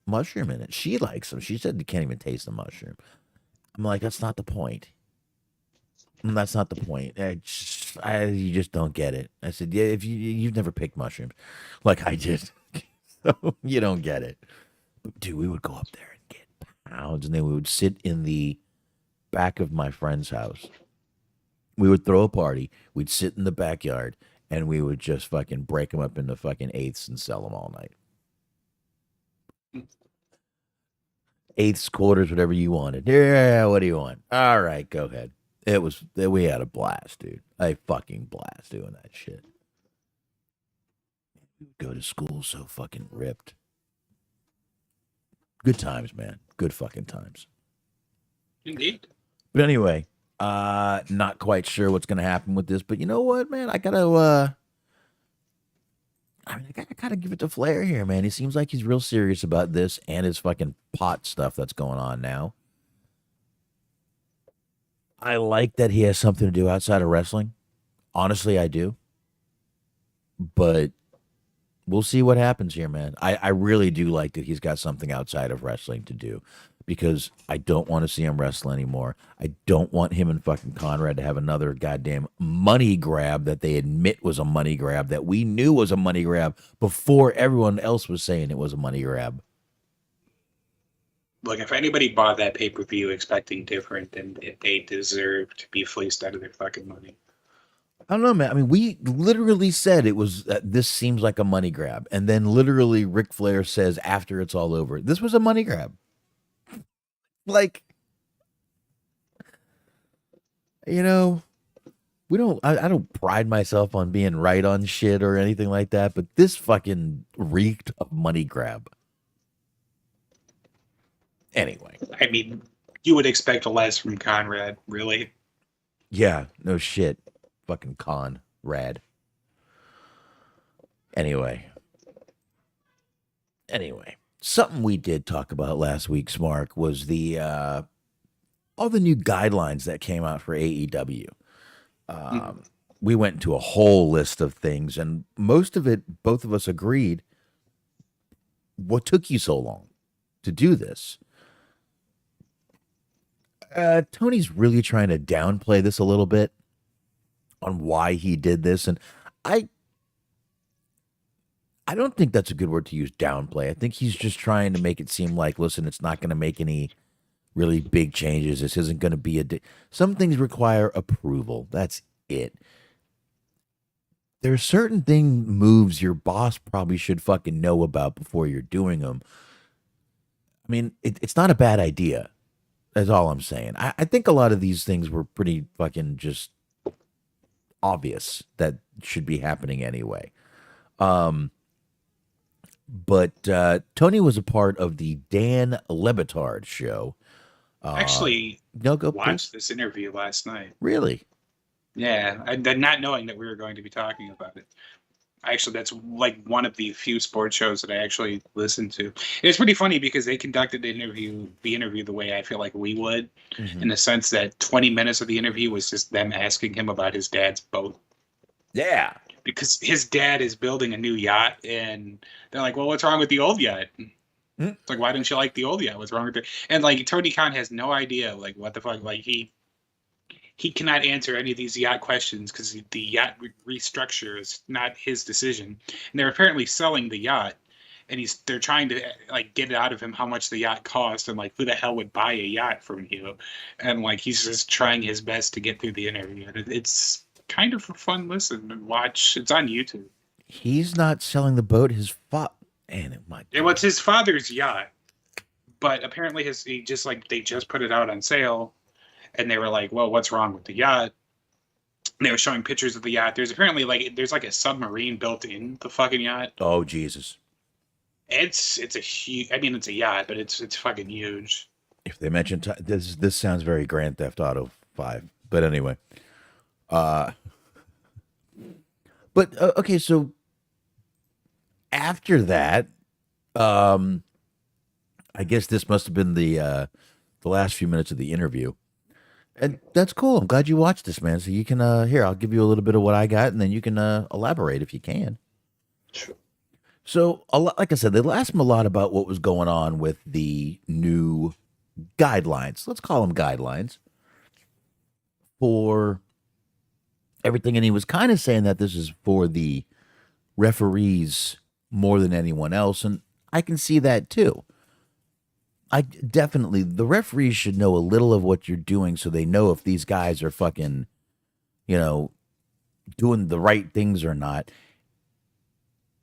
mushroom in it. She likes them. She said you can't even taste the mushroom. I'm like, that's not the point. That's not the point. You just don't get it. I said, yeah, if you've never picked mushrooms, like I did, so you don't get it. But dude, we would go up there and get pounds, and then we would sit in the back of my friend's house. We would throw a party. We'd sit in the backyard, and we would just fucking break them up into fucking eighths and sell them all night. Eighths, quarters, whatever you wanted. Yeah, what do you want? All right, go ahead. We had a blast, dude. A fucking blast doing that shit. We would go to school so fucking ripped. Good times, man. Good fucking times. Indeed. But anyway, not quite sure what's gonna happen with this, but you know what, man? I gotta give it to Flair here, man. He seems like he's real serious about this and his fucking pot stuff that's going on now. I like that he has something to do outside of wrestling. Honestly, I do. But we'll see what happens here, man. I really do like that he's got something outside of wrestling to do because I don't want to see him wrestle anymore. I don't want him and fucking Conrad to have another goddamn money grab that they admit was a money grab that we knew was a money grab before everyone else was saying it was a money grab. Look, if anybody bought that pay per view expecting different, then they deserve to be fleeced out of their fucking money. I don't know, man. I mean, we literally said it was this seems like a money grab, and then literally Ric Flair says after it's all over, this was a money grab. Like, you know, we don't. I don't pride myself on being right on shit or anything like that, but this fucking reeked of money grab. Anyway, I mean, you would expect less from Conrad, really. yeah, no shit, fucking con rad. Anyway, something we did talk about last week, Mark, was the all the new guidelines that came out for AEW. Mhm. We went into a whole list of things, and most of it, both of us agreed. What took you so long to do this? Tony's really trying to downplay this a little bit on why he did this, and I I don't think that's a good word to use. Downplay. I think he's just trying to make it seem like, listen, it's not going to make any really big changes. This isn't going to be some things require approval. That's it. There are certain moves your boss probably should fucking know about before you're doing them. I mean, it's not a bad idea. That's all I'm saying. I think a lot of these things were pretty fucking just obvious that should be happening anyway. Um, but Tony was a part of the Dan Lebitard show. Actually, No, go please. watched this interview last night. Really? Yeah, and then not knowing that we were going to be talking about it. Actually, that's like one of the few sports shows that I actually listened to. It's pretty funny because they conducted the interview the way I feel like we would, in Mm-hmm. the sense that 20 minutes of the interview was just them asking him about his dad's boat. Yeah. Because his dad is building a new yacht, and they're like, "Well, what's wrong with the old yacht?" Mm. It's like, "Why don't you like the old yacht? What's wrong with it?" And like Tony Khan has no idea, like what the fuck, like he cannot answer any of these yacht questions because the yacht restructure is not his decision. And they're apparently selling the yacht, and they're trying to like get it out of him how much the yacht cost, and like who the hell would buy a yacht from you? And like he's just trying his best to get through the interview. And it's kind of a fun listen and watch. It's on YouTube. He's not selling the boat. His father. And my It God. was his father's yacht, but apparently he just like they just put it out on sale, and they were like, "Well, what's wrong with the yacht?" And they were showing pictures of the yacht. There's like a submarine built in the fucking yacht. Oh Jesus! It's a huge. I mean, it's a yacht, but it's fucking huge. If they mention this sounds very Grand Theft Auto 5. But anyway, uh, but okay. So after that, um, I guess this must have been the last few minutes of the interview. And that's cool. I'm glad you watched this, man. So you can here, I'll give you a little bit of what I got, and then you can elaborate if you can. So, like I said, they asked him a lot about what was going on with the new guidelines. Let's call them guidelines for everything, and he was kind of saying that this is for the referees more than anyone else, and I can see that too. I definitely the referees should know a little of what you're doing so they know if these guys are fucking, you know, doing the right things or not.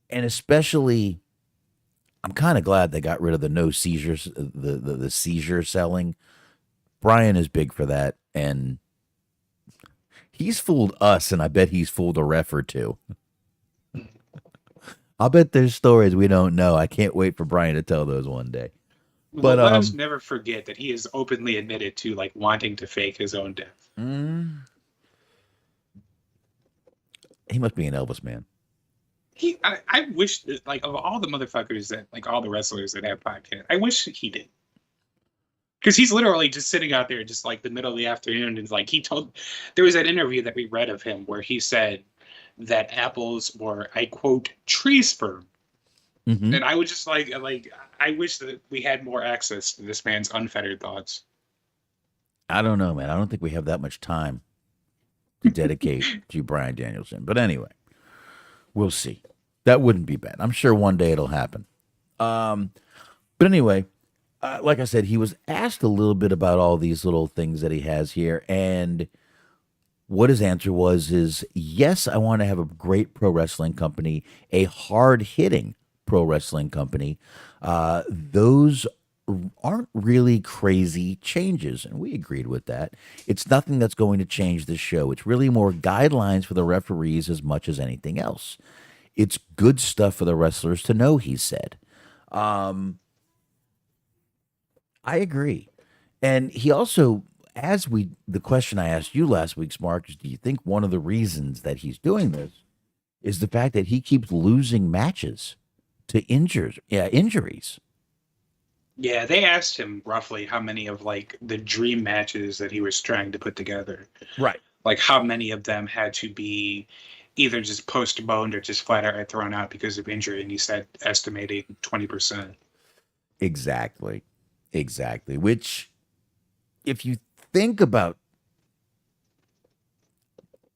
And especially I'm kind of glad they got rid of the no seizures the seizure selling. Brian is big for that, and he's fooled us, and I bet he's fooled a ref or two. I'll bet there's stories we don't know. I can't wait for Brian to tell those one day. Well, But let us never forget that he has openly admitted to like wanting to fake his own death. He must be an Elvis man. I wish that, like, of all the motherfuckers that, like, all the wrestlers that have podcasts, I wish he did. Because he's literally just sitting out there, just like the middle of the afternoon, and like there was that interview that we read of him where he said that apples were, I quote, tree sperm. Mm-hmm. And I would just like, I wish that we had more access to this man's unfettered thoughts. I don't know, man. I don't think we have that much time to dedicate to Brian Danielson. But anyway, we'll see. That wouldn't be bad. I'm sure one day it'll happen. But anyway, like I said, he was asked a little bit about all these little things that he has here, and What his answer was is yes, I want to have a great pro wrestling company, a hard hitting pro wrestling company. Those aren't really crazy changes, and we agreed with that. It's nothing that's going to change the show. It's really more guidelines for the referees as much as anything else. It's good stuff for the wrestlers to know, he said. I agree. And he also, the question I asked you last week, Mark, is do you think one of the reasons that he's doing this is the fact that he keeps losing matches to injuries? Yeah, they asked him roughly how many of like the dream matches that he was trying to put together, Right. like how many of them had to be either just postponed or just flat out thrown out because of injury, and he said estimating 20%. Exactly. Exactly. Which, if you think about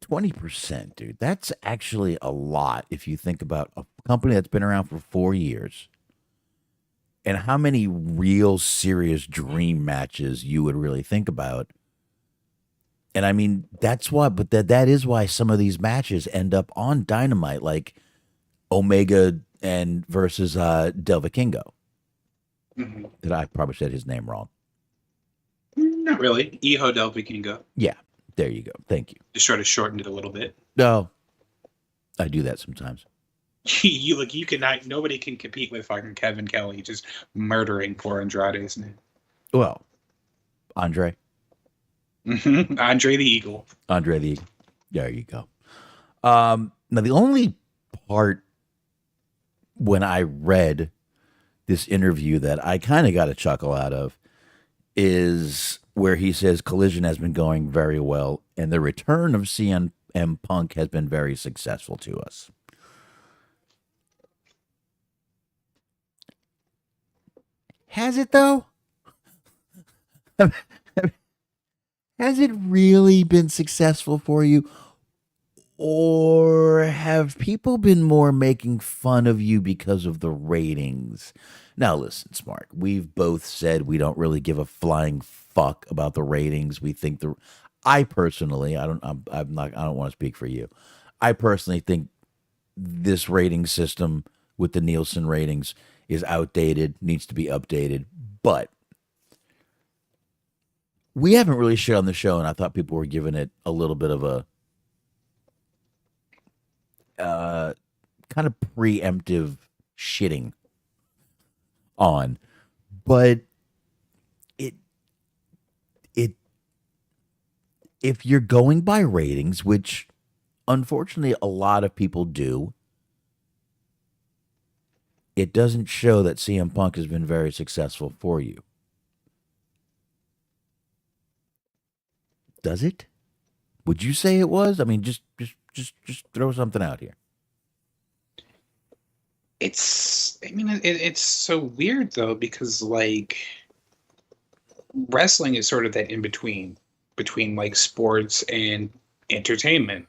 20%, dude, that's actually a lot if you think about a company that's been around for 4 years and how many real serious dream matches you would really think about. And I mean, that's why, but that is why some of these matches end up on Dynamite, like Omega and versus Del Vikingo. Mm-hmm. That I probably said his name wrong. Not really. Iho Del Vikingo. Yeah, there you go. Thank you. Just sort of shortened it a little bit. No, I do that sometimes. You look, you cannot. Nobody can compete with fucking Kevin Kelly just murdering poor Andrade's name. Well, Andre. Andre the Eagle. Andre the Eagle. There you go. Now the only part when I read this interview that I kind of got a chuckle out of is where he says Collision has been going very well and the return of CM Punk has been very successful to us. Has it though? Has it really been successful for you? Or have people been more making fun of you because of the ratings? Now, listen, Smart. We've both said we don't really give a flying fuck about the ratings. We think I personally, I'm not, I don't want to speak for you. I personally think this rating system with the Nielsen ratings is outdated, needs to be updated. But we haven't really shared on the show, and I thought people were giving it a little bit of a kind of preemptive shitting on, but it if you're going by ratings, which unfortunately a lot of people do, it doesn't show that CM Punk has been very successful for you. Does it? Would you say it was? I mean, just throw something out here. It's so weird though, because like wrestling is sort of that in between like sports and entertainment.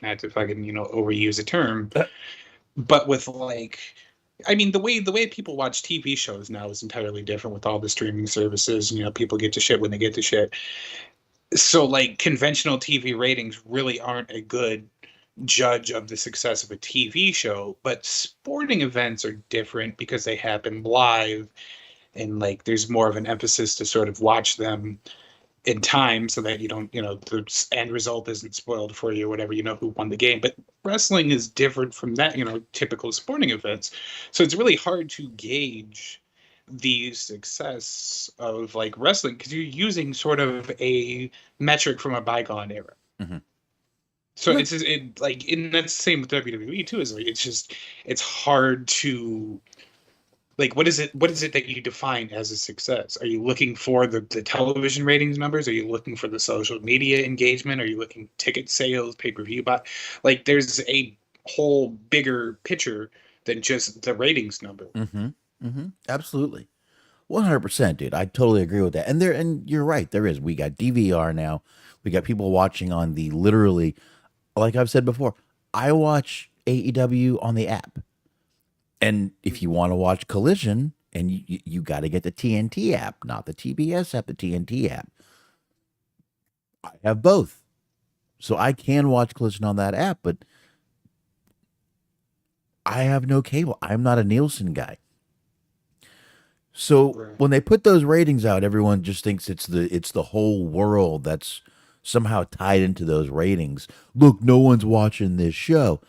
Not to fucking, overuse a term. But with like, I mean, the way people watch TV shows now is entirely different with all the streaming services. People get to shit when they get to shit. So like conventional TV ratings really aren't a good judge of the success of a TV show, but sporting events are different because they happen live and like there's more of an emphasis to sort of watch them in time so that you don't, the end result isn't spoiled for you or whatever, who won the game. But wrestling is different from that, typical sporting events. So it's really hard to gauge the success of like wrestling because you're using sort of a metric from a bygone era. Mm-hmm. So it's like, and that's the same with WWE too. Is like it's hard to like what is it that you define as a success? Are you looking for the television ratings numbers? Are you looking for the social media engagement? Are you looking ticket sales, pay-per-view buy? Like there's a whole bigger picture than just the ratings number. Mm-hmm. Mm-hmm. Absolutely. 100%, dude. I totally agree with that. And you're right. There is. We got DVR now. We got people watching on the literally, like I've said before, I watch AEW on the app. And if you want to watch Collision, and you got to get the TNT app, not the TBS app, the TNT app. I have both. So I can watch Collision on that app, but I have no cable. I'm not a Nielsen guy. So Right. when they put those ratings out, everyone just thinks it's the whole world that's somehow tied into those ratings. Look, no one's watching this show.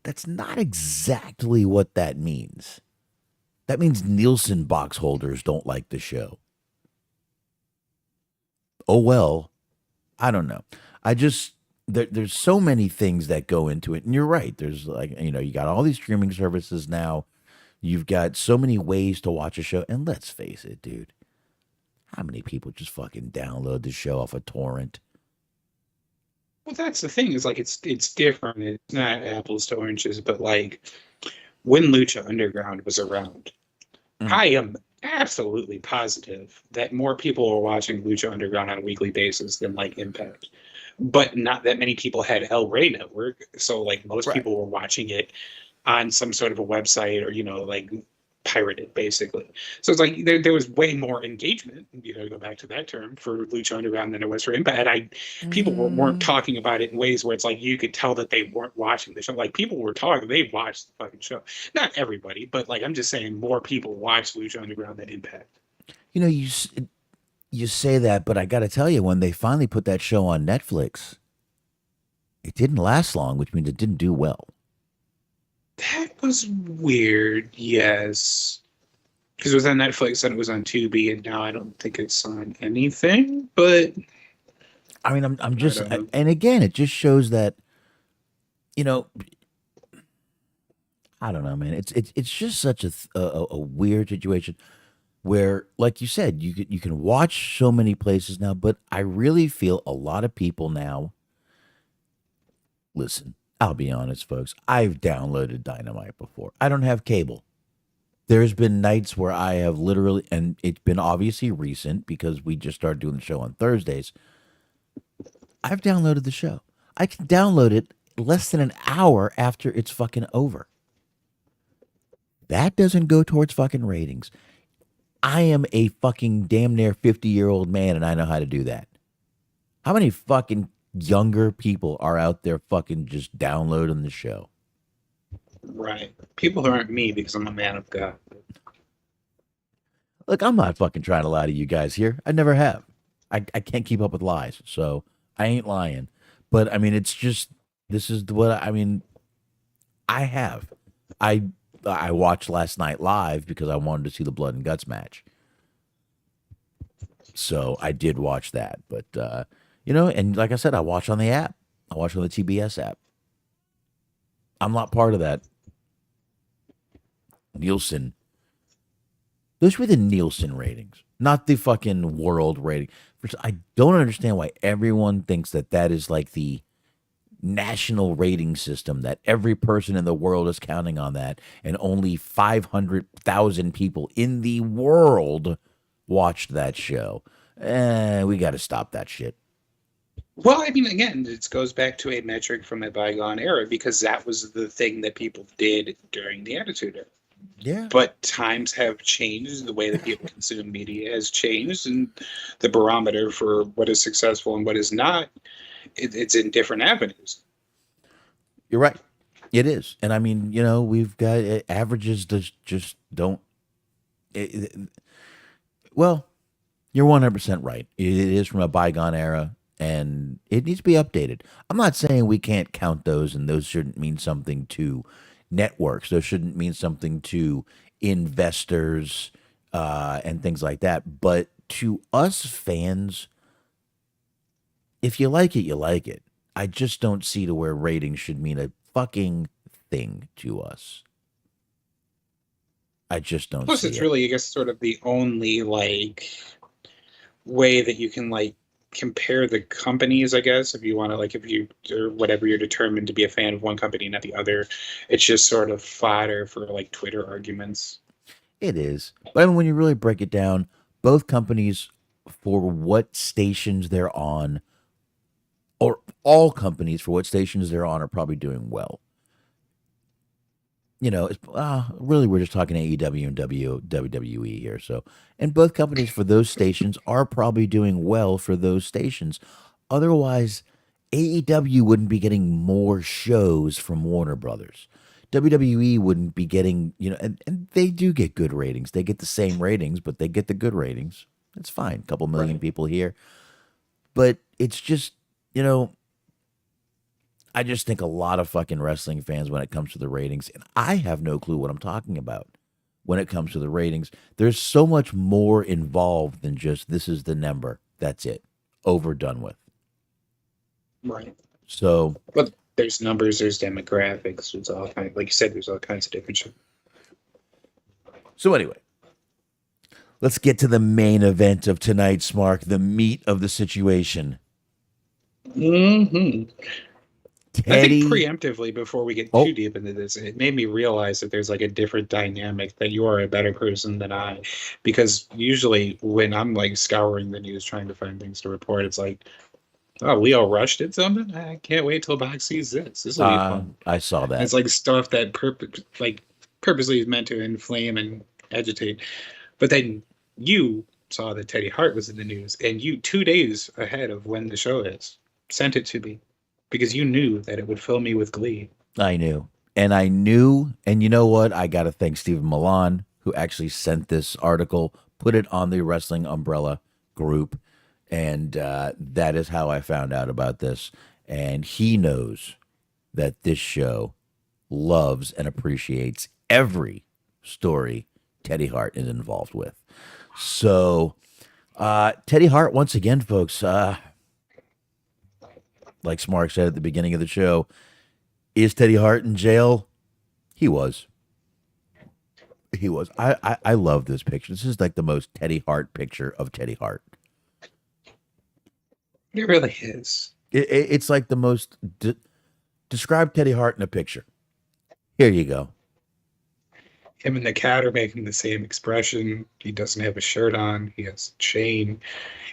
That's not exactly what that means. That means Nielsen box holders don't like the show. Oh well, I don't know. I just there's so many things that go into it, and you're right. There's like you got all these streaming services now. You've got so many ways to watch a show, and let's face it, dude. How many people just fucking download the show off a torrent? Well, that's the thing is like it's different. It's not apples to oranges, but like when Lucha Underground was around, Mm. I am absolutely positive that more people were watching Lucha Underground on a weekly basis than like Impact. But not that many people had El Rey Network, so like most Right. people were watching it on some sort of a website or like pirated basically. So it's like there was way more engagement, go back to that term for Lucha Underground than it was for Impact. People weren't Mm. talking about it in ways where it's like you could tell that they weren't watching the show. Like people were talking, they watched the fucking show. Not everybody, but like I'm just saying more people watched Lucha Underground than Impact. You know, you say that, but I got to tell you, when they finally put that show on Netflix, it didn't last long, which means it didn't do well. That was weird, yes. Because it was on Netflix and it was on Tubi, and now I don't think it's on anything. But I mean, I'm I just, don't know. and again, it just shows that you know, I don't know, man. It's just such a weird situation where, like you said, you can watch so many places now, but I really feel a lot of people now. Listen, I'll be honest, folks. I've downloaded Dynamite before. I don't have cable. There's been nights where I have literally, and it's been obviously recent because we just started doing the show on Thursdays. I've downloaded the show. I can download it less than an hour after it's fucking over. That doesn't go towards fucking ratings. I am a fucking damn near 50-year-old man and I know how to do that. How many fucking younger people are out there fucking just downloading the show? Right. People who aren't me because I'm a man of God. Look, I'm not fucking trying to lie to you guys here. I never have. I can't keep up with lies, so I ain't lying. But I mean, it's just this is what I mean. I have. I I watched last night live because I wanted to see the blood and guts match. So I did watch that, but and like I said, I watch on the app. I watch on the TBS app. I'm not part of that Nielsen. Those were the Nielsen ratings, not the fucking world rating. I don't understand why everyone thinks that is like the national rating system that every person in the world is counting on that, and only 500,000 people in the world watched that show. We got to stop that shit. Well, I mean, again, it goes back to a metric from a bygone era because that was the thing that people did during the Attitude Era. Yeah. But times have changed. The way that people consume media has changed, and the barometer for what is successful and what is not, it's in different avenues. You're right. It is. And I mean, we've got averages just don't. It, well, you're 100% right. It is from a bygone era and it needs to be updated. I'm not saying we can't count those and those shouldn't mean something to networks. Those shouldn't mean something to investors and things like that. But to us fans, if you like it, you like it. I just don't see to where ratings should mean a fucking thing to us. I just don't Plus, see it's it. really, I guess, sort of the only like way that you can like compare the companies, I guess, if you want to like if you or whatever you're determined to be a fan of one company, not the other. It's just sort of fodder for like Twitter arguments. It is. But I mean, when you really break it down, both companies, for what stations they're on, or all companies for what stations they're on, are probably doing well. Really, we're just talking AEW and WWE here. So, and both companies for those stations are probably doing well for those stations. Otherwise, AEW wouldn't be getting more shows from Warner Brothers. WWE wouldn't be getting, and they do get good ratings. They get the same ratings, but they get the good ratings. It's fine. A couple million Right. people here. But it's just, you know, I just think a lot of fucking wrestling fans when it comes to the ratings, and I have no clue what I'm talking about when it comes to the ratings. There's so much more involved than just this is the number. That's it. Over, done with. Right. So, But there's numbers, there's demographics, there's all kind like you said, there's all kinds of different shit. so anyway, let's get to the main event of tonight's Mark, the meat of the situation. Mm-hmm. I think Teddy. preemptively, before we get Oh, too deep into this, it made me realize that there's like a different dynamic, that you are a better person than I. Because usually when I'm like scouring the news trying to find things to report, it's like, oh, Leo Rush did something? I can't wait till Box sees this. This will be fun. I saw And that. it's like stuff that purposely is meant to inflame and agitate. But then you saw that Teddy Hart was in the news, and you 2 days ahead of when the show is sent it to me because you knew that it would fill me with glee. I knew. And I knew, and you know what? I got to thank Stephen Milan, who actually sent this article, put it on the Wrestling Umbrella group. And that is how I found out about this. And he knows that this show loves and appreciates every story Teddy Hart is involved with. So, Teddy Hart, once again, folks, like Smark said at the beginning of the show, is Teddy Hart in jail? He was. He was. I love this picture. This is like the most Teddy Hart picture of Teddy Hart. It really is. It's like the most. Describe Teddy Hart in a picture. Here you go. Him and the cat are making the same expression. He doesn't have a shirt on. He has a chain.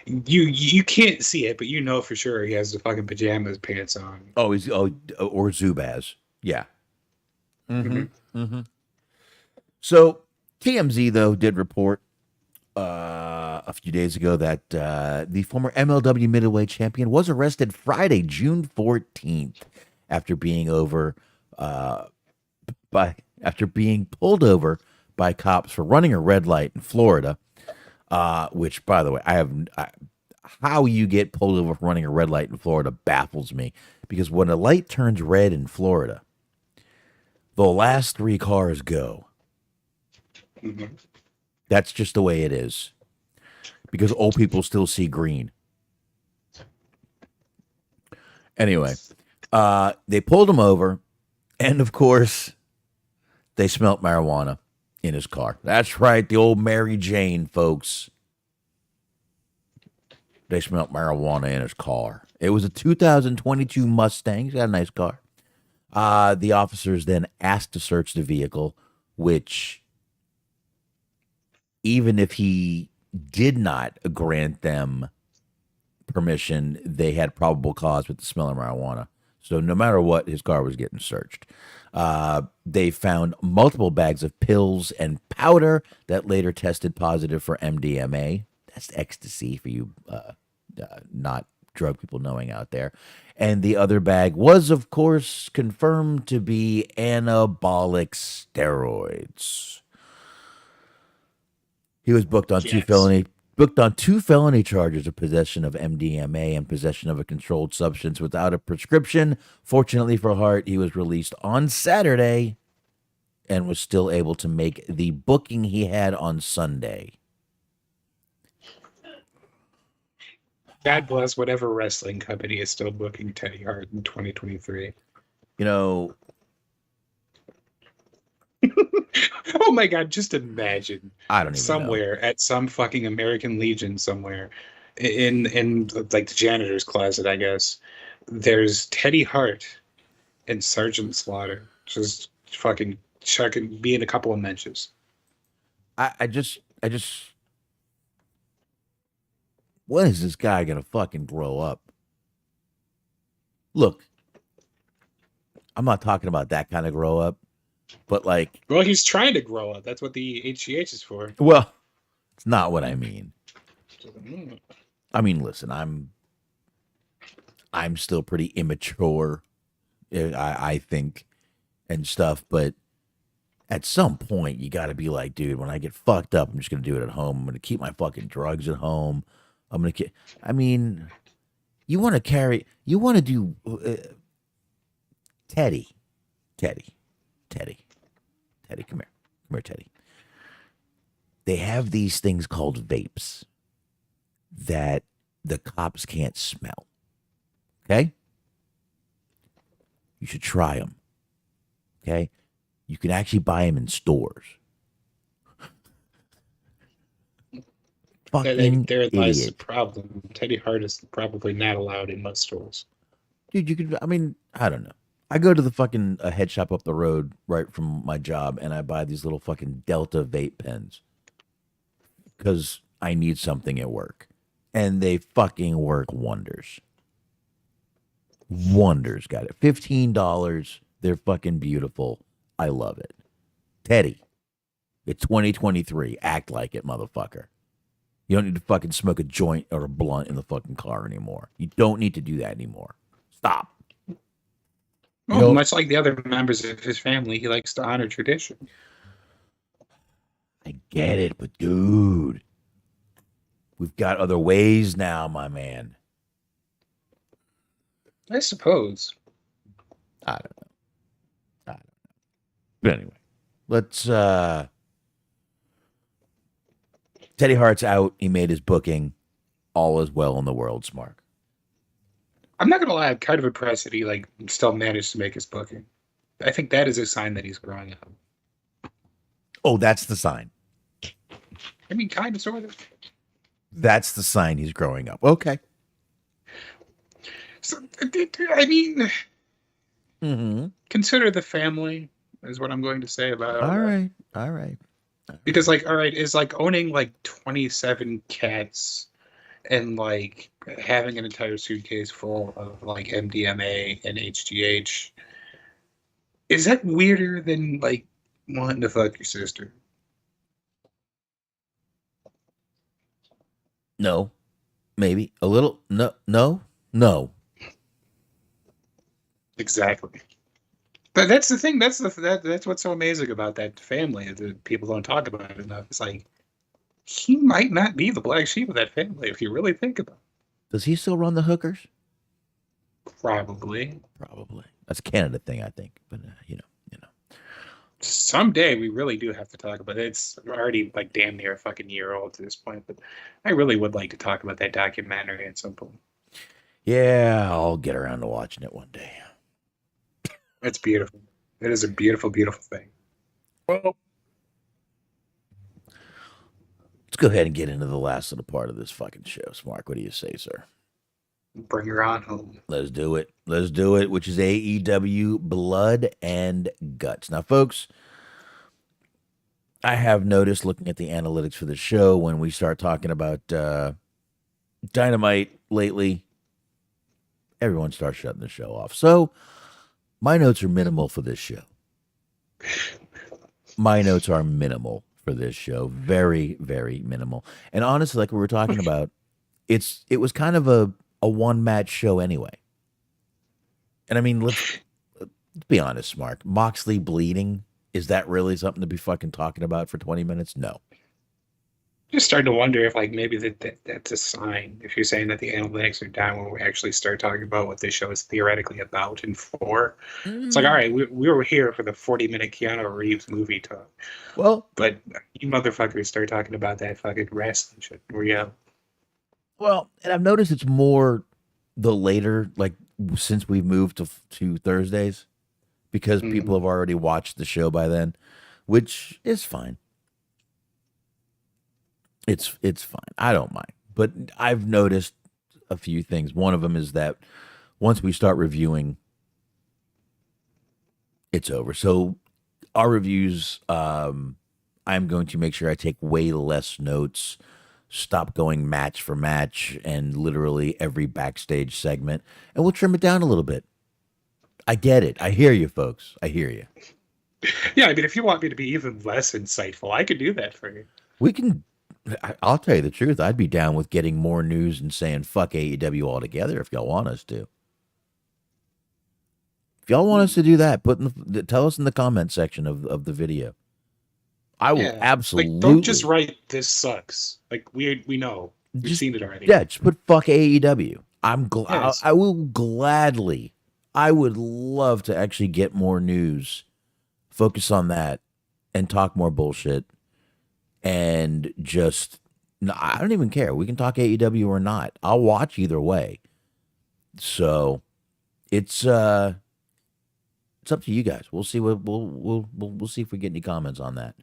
You can't see it, but you know for sure he has the fucking pajamas pants on. Oh, or Zubaz. Yeah. Mm-hmm. Mm-hmm. Mm-hmm. So TMZ though did report a few days ago that the former MLW middleweight champion was arrested Friday, June 14th, after being pulled over by cops for running a red light in Florida. Which, by the way, how you get pulled over for running a red light in Florida baffles me, because when a light turns red in Florida, the last three cars go. Mm-hmm. That's just the way it is, because old people still see green. Anyway, they pulled him over, and of course, they smelt marijuana in his car. That's right, the old Mary Jane, folks. They smelt marijuana in his car. It was a 2022 Mustang. He's got a nice car. The officers then asked to search the vehicle, which, even if he did not grant them permission, they had probable cause with the smell of marijuana. So no matter what, his car was getting searched. They found multiple bags of pills and powder that later tested positive for MDMA. That's ecstasy for you not drug people knowing out there. And the other bag was, of course, confirmed to be anabolic steroids. He was booked on two felony charges of possession of MDMA and possession of a controlled substance without a prescription. Fortunately for Hart, he was released on Saturday and was still able to make the booking he had on Sunday. God bless whatever wrestling company is still booking Teddy Hart in 2023. You know, oh my God, just imagine I don't even somewhere know. at some fucking American Legion somewhere in like the janitor's closet, I guess, there's Teddy Hart and Sergeant Slaughter just fucking chucking, being a couple of mentions. I just, when is this guy gonna fucking grow up? Look, I'm not talking about that kind of grow up, but like, Well, he's trying to grow up. That's what the HGH is for. well, it's not what I mean. Mm. I mean, listen, I'm I'm still pretty immature, I think, and stuff. But at some point, you got to be like, dude, when I get fucked up, I'm just gonna do it at home. I'm gonna keep my fucking drugs at home. I'm gonna keep. I mean, you want to carry. You want to do Teddy, Teddy, Teddy, Teddy. Come here, Teddy. They have these things called vapes that the cops can't smell. Okay, you should try them. Okay, you can actually buy them in stores. Fucking There lies the idiot. problem. Teddy Hart is probably not allowed in most stores. Dude, you could, I mean, I don't know. I go to the fucking head shop up the road right from my job and I buy these little fucking Delta vape pens because I need something at work. And they fucking work wonders. Wonders, got it. $15. They're fucking beautiful. I love it. Teddy, it's 2023. Act like it, motherfucker. You don't need to fucking smoke a joint or a blunt in the fucking car anymore. You don't need to do that anymore. Stop. You Well, know, much like the other members of his family, he likes to honor tradition. I get it, but dude, we've got other ways now, my man. I suppose. I don't know. I don't know. But anyway, let's Teddy Hart's out. He made his booking. All is well in the world, Smark. I'm not gonna lie, I'm kind of impressed that he like still managed to make his booking. I think that is a sign that he's growing up. Oh, that's the sign. I mean, kind of, sort of. That's the sign he's growing up. Okay. So, I mean, Mm-hmm. consider the family is what I'm going to say about All that. right. All right. Because, like, all right, is like owning like 27 cats and like having an entire suitcase full of like MDMA and HGH. Is that weirder than like wanting to fuck your sister? No. Maybe a little. No. No. No. Exactly. But that's the thing. That's what's so amazing about that family that people don't talk about it enough. It's like he might not be the black sheep of that family if you really think about it. Does he still run the hookers? Probably. Probably. That's a Canada thing, I think. But you know. Someday we really do have to talk about it. It's already like damn near a fucking year old to this point, but I really would like to talk about that documentary at some point. Yeah, I'll get around to watching it one day. It's beautiful. It is a beautiful, beautiful thing. Well, let's go ahead and get into the last little part of this fucking show. Smark, what do you say, sir? Bring her on home. Let's do it. Let's do it, which is AEW Blood and Guts. Now, folks, I have noticed looking at the analytics for the show when we start talking about Dynamite lately, everyone starts shutting the show off. So my notes are minimal for this show. My notes are minimal for this show. Very, very minimal. And honestly, like we were talking about, it was kind of a one match show anyway. And I mean, let's be honest, Mark. Moxley bleeding, is that really something to be fucking talking about for 20 minutes? No. Just starting to wonder if like maybe that's a sign. If you're saying that the analytics are down when we actually start talking about what this show is theoretically about and for, it's like, all right, we were here for the 40-minute Keanu Reeves movie talk. Well, But you motherfuckers start talking about that fucking wrestling shit. well, and I've noticed it's more the later, like since we've moved to Thursdays, because people have already watched the show by then, which is fine. It's fine. I don't mind. But I've noticed a few things. One of them is that once we start reviewing, it's over. So our reviews, I'm going to make sure I take way less notes, stop going match for match and literally every backstage segment, and we'll trim it down a little bit. I get it. I hear you, folks. I hear you. Yeah, I mean, if you want me to be even less insightful, I could do that for you. We can. I'll tell you the truth. I'd be down with getting more news and saying fuck AEW altogether if y'all want us to. If y'all want us to do that, tell us in the comment section of the video. I will Yeah. Like, don't just absolutely write "this sucks." Like, we know. We've just seen it already. yeah, just put fuck AEW. Yes. I will gladly. I would love to actually get more news, focus on that, and talk more bullshit, and just no, I don't even care. We can talk AEW or not. I'll watch either way. So it's it's up to you guys. We'll see what we'll see if we get any comments on that.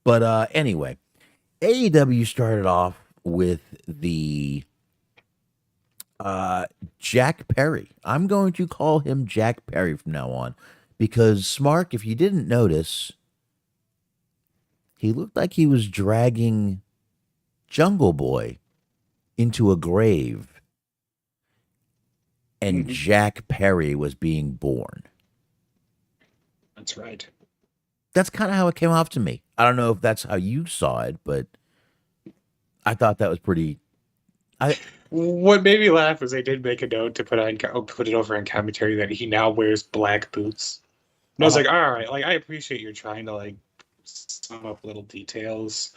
But anyway, AEW started off with the Jack Perry. I'm going to call him Jack Perry from now on because Smark, if you didn't notice, he looked like he was dragging Jungle Boy into a grave and Mhm. Jack Perry was being born. That's right. That's kind of how it came off to me. I don't know if that's how you saw it, but I thought that was pretty. I What made me laugh was they did make a note to put it over on commentary that he now wears black boots. And I was uh like, all right, like I appreciate you're trying to like sum up little details,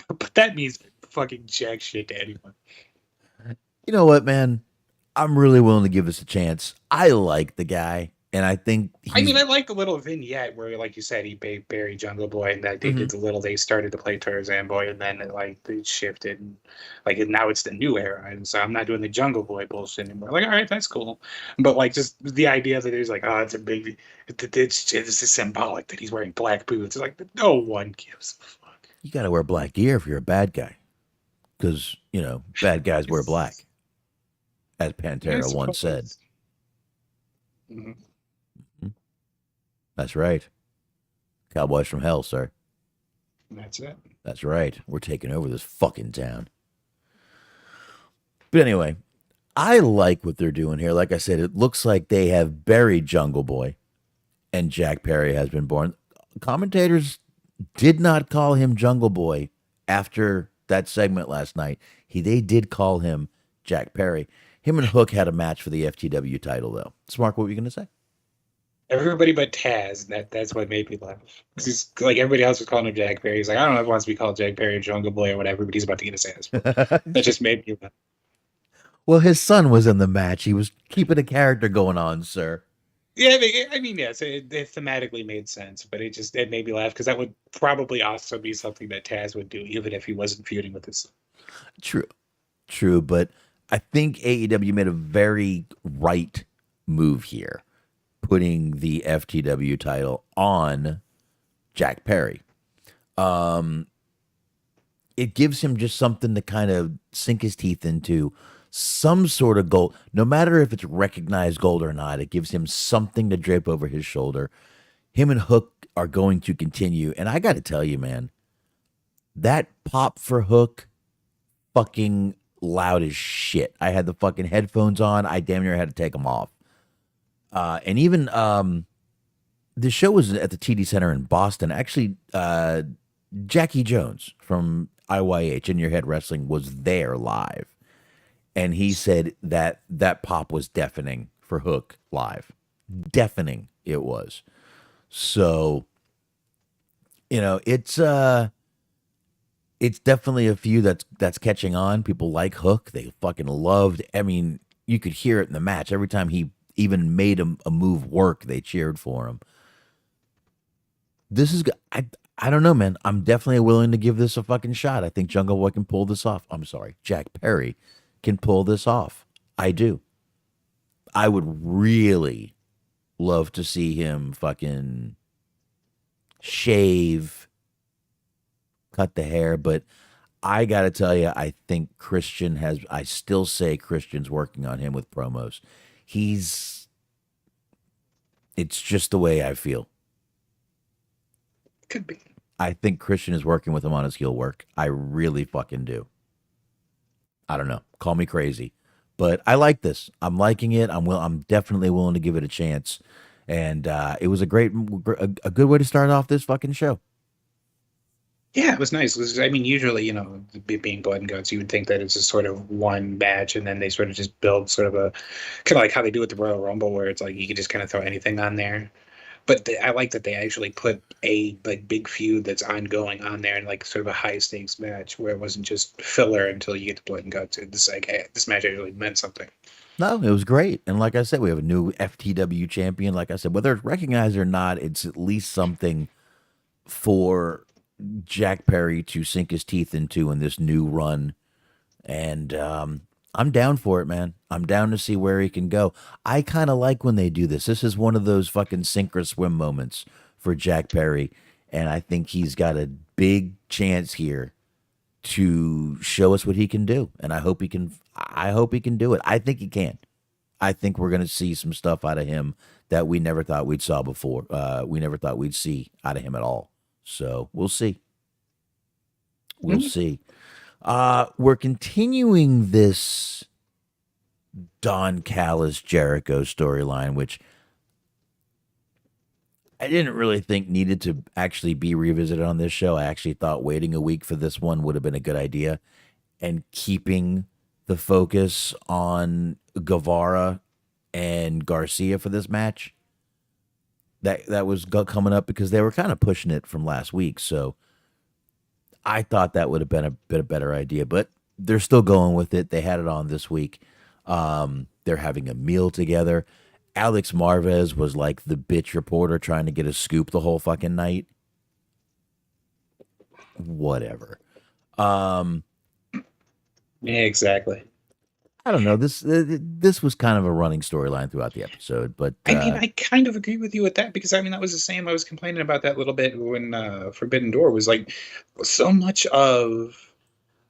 but that means fucking jack shit to anyone. you know what, man? I'm really willing to give this a chance. I like the guy, and I think I he's. mean, I like the little vignette where, like you said, he buried Jungle Boy, and that they did Mhm. the little. They started to play Tarzan Boy, and then they shifted, and like and now it's the new era, and so I'm not doing the Jungle Boy bullshit anymore. Like, all right, that's cool, but like just the idea that there's like, oh, it's a big, it's symbolic that he's wearing black boots. It's like no one gives a fuck. You got to wear black gear if you're a bad guy, because bad guys wear black, as I Pantera once said. suppose. Mhm. Mhm. That's right. Cowboys from hell, sir. That's it. That's right. We're taking over this fucking town. But anyway, I like what they're doing here. Like I said, it looks like they have buried Jungle Boy and Jack Perry has been born. Commentators did not call him Jungle Boy after that segment last night. They did call him Jack Perry. Him and Hook had a match for the FTW title though. Smart, what were you gonna say? Everybody but Taz, and that's what made me laugh. 'Cause like everybody else was calling him Jack Perry. He's like, I don't know if he wants to be called Jack Perry or Jungle Boy or whatever, but he's about to get his ass whooped. That just made me laugh. Well, his son was in the match. He was keeping a character going on, sir. Yeah, I mean, yes, it thematically made sense, but it made me laugh because that would probably also be something that Taz would do, even if he wasn't feuding with his son. True. True, but I think AEW made a very right move here, putting the FTW title on Jack Perry. Um, it gives him just something to kind of sink his teeth into, some sort of gold. No matter if it's recognized gold or not, it gives him something to drape over his shoulder. Him and Hook are going to continue, and I got to tell you, man, that pop for Hook fucking loud as shit. I had the fucking headphones on. I damn near had to take them off. And even the show was at the TD Center in Boston. Actually, Jackie Jones from IYH In Your Head Wrestling was there live, and he said that that pop was deafening for Hook live. Deafening it was. So, it's definitely a few that's catching on. People like Hook. They fucking loved. I mean, you could hear it in the match every time he even made a move work. They cheered for him. This is I don't know, man. I'm definitely willing to give this a fucking shot. I think Jungle Boy can pull this off. I'm sorry, Jack Perry can pull this off. I do. I would really love to see him fucking shave, cut the hair, but I got to tell you, I think I still say Christian's working on him with promos. He's, it's just the way I feel. Could be. I think Christian is working with him on his heel work. I really fucking do. I don't know. Call me crazy, but I like this. I'm liking it. I'm definitely willing to give it a chance. And it was a good way to start off this fucking show. Yeah, it was nice. I mean, usually, being blood and guts, you would think that it's just sort of one match, and then they sort of just build sort of a kind of like how they do with the Royal Rumble, where it's like you can just kind of throw anything on there. But I like that they actually put a like big feud that's ongoing on there, and like sort of a high stakes match where it wasn't just filler until you get to blood and guts. It's like, hey, this match actually meant something. No, it was great. And like I said, we have a new FTW champion. Like I said, whether it's recognized or not, it's at least something for Jack Perry to sink his teeth into in this new run. And I'm down for it, man. I'm down to see where he can go. I kind of like when they do this. This is one of those fucking sink or swim moments for Jack Perry. And I think he's got a big chance here to show us what he can do. And I hope he can. I hope he can do it. I think he can. I think we're going to see some stuff out of him that we never thought we'd saw before. We never thought we'd see out of him at all. So we'll see. We'll Mhm. see. We're continuing this Don Callis Jericho storyline, which I didn't really think needed to actually be revisited on this show. I actually thought waiting a week for this one would have been a good idea, and keeping the focus on Guevara and Garcia for this match that was coming up, because they were kind of pushing it from last week. So I thought that would have been a bit a better idea, but they're still going with it. They had it on this week. They're having a meal together. Alex Marvez was like the bitch reporter trying to get a scoop the whole fucking night. Whatever. Um, Yeah, exactly. I don't know. This was kind of a running storyline throughout the episode, but I mean, I kind of agree with you with that because I mean that was the same. I was complaining about that a little bit when Forbidden Door was like so much of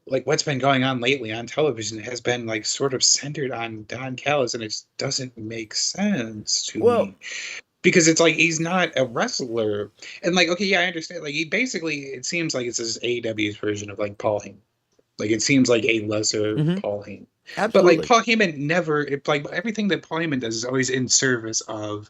like what's been going on lately on television has been like sort of centered on Don Callis, and it just doesn't make sense to well, me because it's like he's not a wrestler, and like okay, yeah, I understand. Like he basically, it seems like it's this AEW's version of like Paul Heyman. Like it seems like a lesser mhm, Paul Heyman. But like absolutely. Paul Heyman never, like everything that Paul Heyman does is always in service of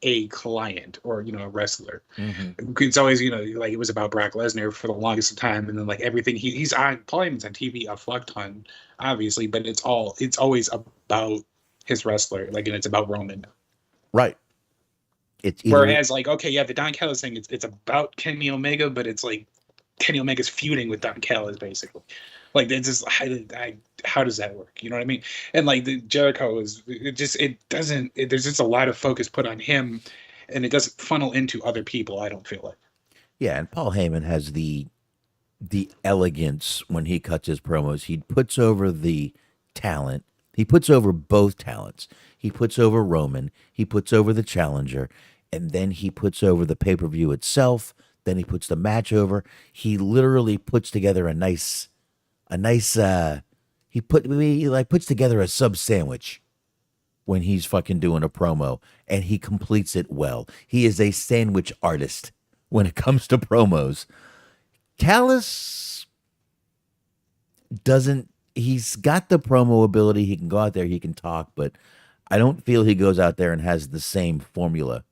a client or a wrestler. Hmm. It's always like it was about Brock Lesnar for the longest time, and then like everything he's on Paul Heyman's on TV a fuck ton, obviously, but it's always about his wrestler, like, and it's about Roman. Right. It's either Whereas like okay, yeah, the Don Callis thing, it's about Kenny Omega, but it's like Kenny Omega's feuding with Don Callis basically. Like it's just how does that work? You know what I mean? And like the Jericho is it doesn't there's just a lot of focus put on him, and it doesn't funnel into other people. I don't feel like. yeah, and Paul Heyman has the elegance when he cuts his promos. He puts over the talent. He puts over both talents. He puts over Roman. He puts over the challenger, and then he puts over the pay per view itself. Then he puts the match over. He literally puts together a nice. He like puts together a sub sandwich when he's fucking doing a promo, and he completes it well. He is a sandwich artist when it comes to promos. Callis doesn't. He's got the promo ability. He can go out there. He can talk, but I don't feel he goes out there and has the same formula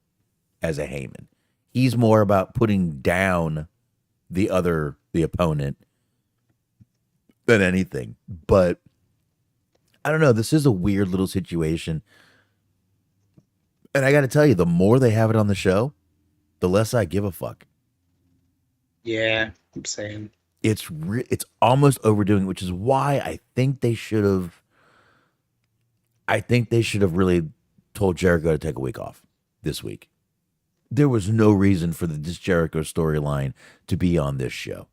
as a Heyman. He's more about putting down the opponent than anything. But I don't know. This is a weird little situation, and I got to tell you, the more they have it on the show, the less I give a fuck. Yeah, I'm saying. It's almost overdoing, which is why I think they should have really told Jericho to take a week off this week. There was no reason for this Jericho storyline to be on this show.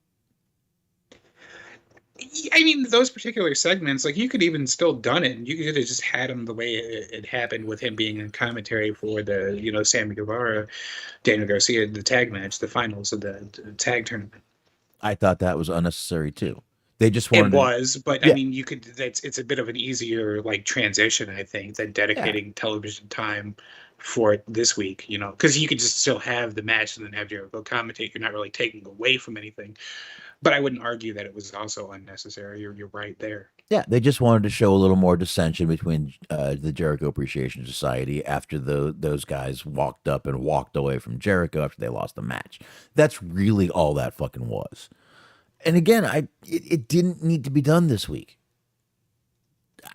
I mean, those particular segments, like you could even still done it, and you could have just had him the way it happened with him being in commentary for the Sammy Guevara, Daniel Garcia, the tag match, the finals of the tag tournament. I thought that was unnecessary too. They just It wanted to, was, but I yeah, mean, you could. It's a bit of an easier like transition, I think, than yeah, dedicating television time for it this week. Because you could just still have the match and then have Jericho commentate. You're not really taking away from anything. But I wouldn't argue that it was also unnecessary. You're right there. yeah. They just wanted to show a little more dissension between the Jericho Appreciation Society after those guys walked up and walked away from Jericho after they lost the match. That's really all that fucking was. And again, it didn't need to be done this week.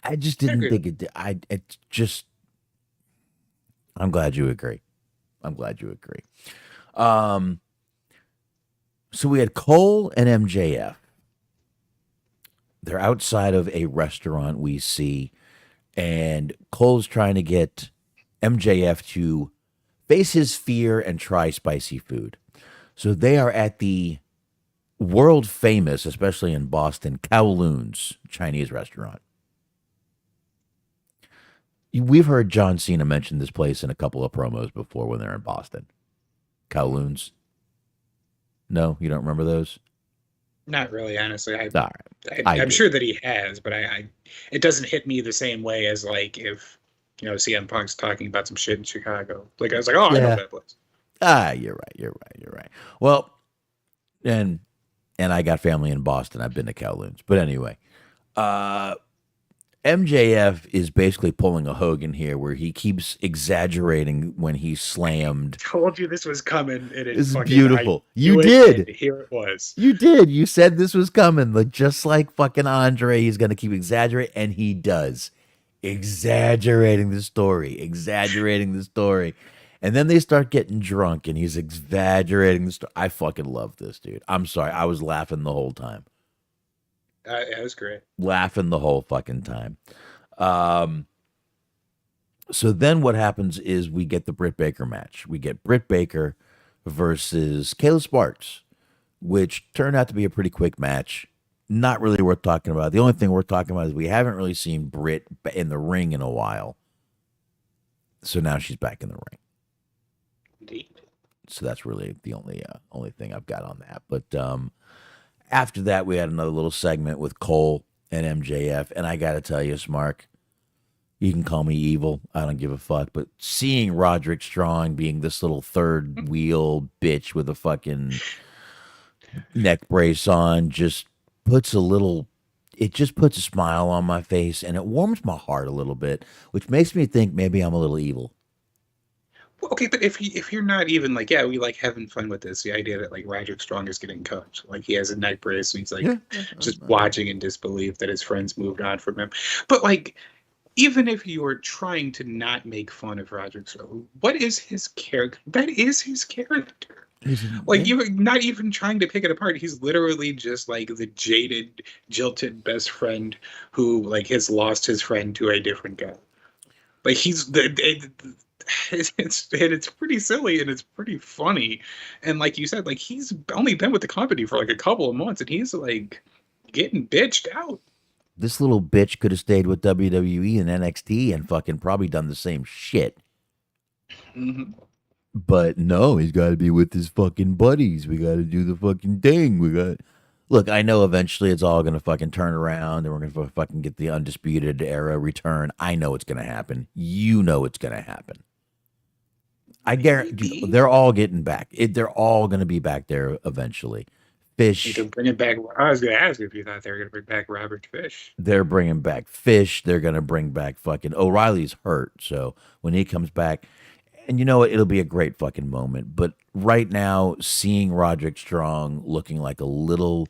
I just I didn't agree. think it. It just. I'm glad you agree. I'm glad you agree. Um, so we had Cole and MJF. They're outside of a restaurant we see, and Cole's trying to get MJF to face his fear and try spicy food. So they are at the world famous, especially in Boston, Kowloon's Chinese restaurant. We've heard John Cena mention this place in a couple of promos before when they're in Boston. Kowloon's. No, you don't remember those? Not really, honestly. All right, I I'm do. sure that he has, but it doesn't hit me the same way as like if CM Punk's talking about some shit in Chicago. Like I was like, oh, I know Yeah. that place. You're right. You're right. You're right. Well, and I got family in Boston. I've been to Kowloon's, but anyway, uh, MJF is basically pulling a Hogan here, where he keeps exaggerating when he slammed. Told you this was coming, and This it is fucking I beautiful. You knew it, and did. here it was. You did. You said this was coming. Like just like fucking Andre, he's gonna keep exaggerating, and he does. Exaggerating the story, exaggerating the story. And then they start getting drunk and he's exaggerating the story. I fucking love this, dude. I'm sorry. I was laughing the whole time. It was great. Laughing the whole fucking time. Um, so then what happens is we get the Britt Baker match. We get Britt Baker versus Kayla Sparks, which turned out to be a pretty quick match. Not really worth talking about. The only thing we're talking about is we haven't really seen Britt in the ring in a while. So now she's back in the ring. Indeed. So that's really the only thing I've got on that. But after that, we had another little segment with Cole and MJF, and I got to tell you, Smark, you can call me evil. I don't give a fuck. But seeing Roderick Strong being this little third wheel bitch with a fucking neck brace on just puts a little. It just puts a smile on my face, and it warms my heart a little bit, which makes me think maybe I'm a little evil. Well, okay, but if you're not even like, yeah, we like having fun with this, the idea that like Roderick Strong is getting coached, like he has a neck brace, and he's like Yeah. just watching in disbelief that his friends moved on from him. But like, even if you are trying to not make fun of Roderick Strong, what is his character? That is his character. Like Yeah. you're not even trying to pick it apart. He's literally just like the jaded, jilted best friend who like has lost his friend to a different guy. Like he's it's pretty silly and it's pretty funny. And like you said, like he's only been with the company for like a couple of months and he's like getting bitched out. This little bitch could have stayed with WWE and NXT and fucking probably done the same shit. Mm-hmm. But no, he's got to be with his fucking buddies. We got to do the fucking thing. We got. Look, I know eventually it's all gonna fucking turn around, and we're gonna fucking get the undisputed era return. I know it's gonna happen. You know it's gonna happen. I guarantee Maybe. they're all getting back. They're all gonna be back there eventually. They're Fish, bringing back. I was gonna ask if you thought they were gonna bring back Robert Fish. they're bringing back Fish. They're gonna bring back fucking O'Reilly's hurt, so when he comes back, and you know what, it'll be a great fucking moment. But right now, seeing Roderick Strong looking like a little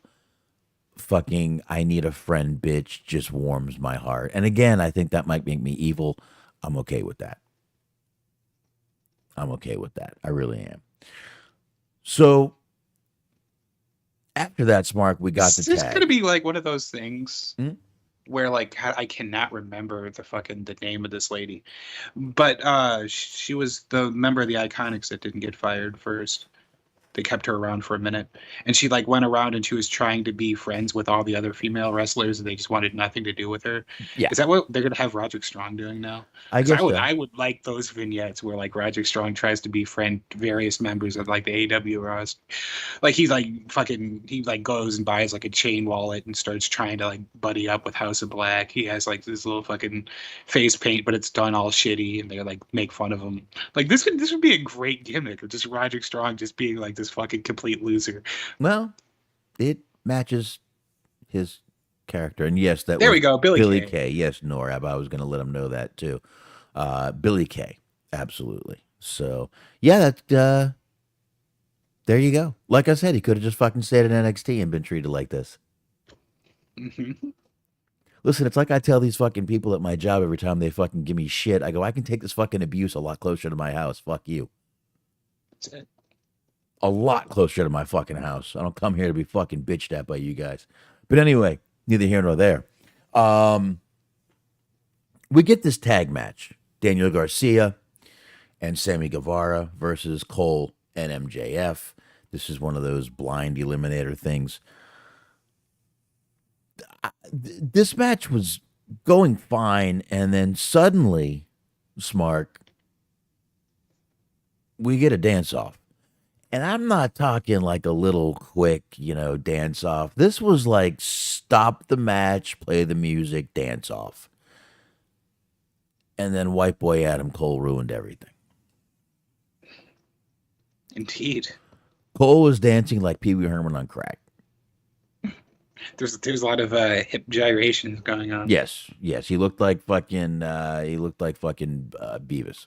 fucking I need a friend bitch just warms my heart. And again, I think that might make me evil. I'm okay with that. I'm okay with that. I really am. So after that, Smark, we got the This tag. gonna be like one of those things Hmm? where like I cannot remember the name of this lady, but she was the member of the Iconics that didn't get fired first. They kept her around for a minute, and she like went around and she was trying to be friends with all the other female wrestlers, and they just wanted nothing to do with her. Yeah, Is that what they're gonna have Roderick Strong doing now? I Because guess so. I would like those vignettes where like Roderick Strong tries to befriend various members of like the AEW roster. Like he's like fucking he like goes and buys like a chain wallet and starts trying to like buddy up with House of Black. He has like this little fucking face paint, but it's done all shitty, and they like make fun of him. Like this would be a great gimmick of just Roderick Strong just being like this fucking complete loser. Well, it matches his character. And yes, that There was we go, Billy Billy Kay. Kay. Yes, Norab. I was going to let him know that too. Billy Kay. Absolutely. So, yeah, that There you go. Like I said, he could have just fucking stayed in NXT and been treated like this. Hmm. Listen, it's like I tell these fucking people at my job every time they fucking give me shit. I go, I can take this fucking abuse a lot closer to my house. Fuck you. That's it. A lot closer to my fucking house. I don't come here to be fucking bitched at by you guys. But anyway, neither here nor there. Um, we get this tag match. Daniel Garcia and Sammy Guevara versus Cole and MJF. This is one of those blind eliminator things. This match was going fine, and then suddenly, Smark, we get a dance off. And I'm not talking like a little quick, dance off. This was like stop the match, play the music, dance off. And then White Boy Adam Cole ruined everything. Indeed. Cole was dancing like Pee Wee Herman on crack. There's a lot of hip gyrations going on. Yes. He looked like fucking Beavis.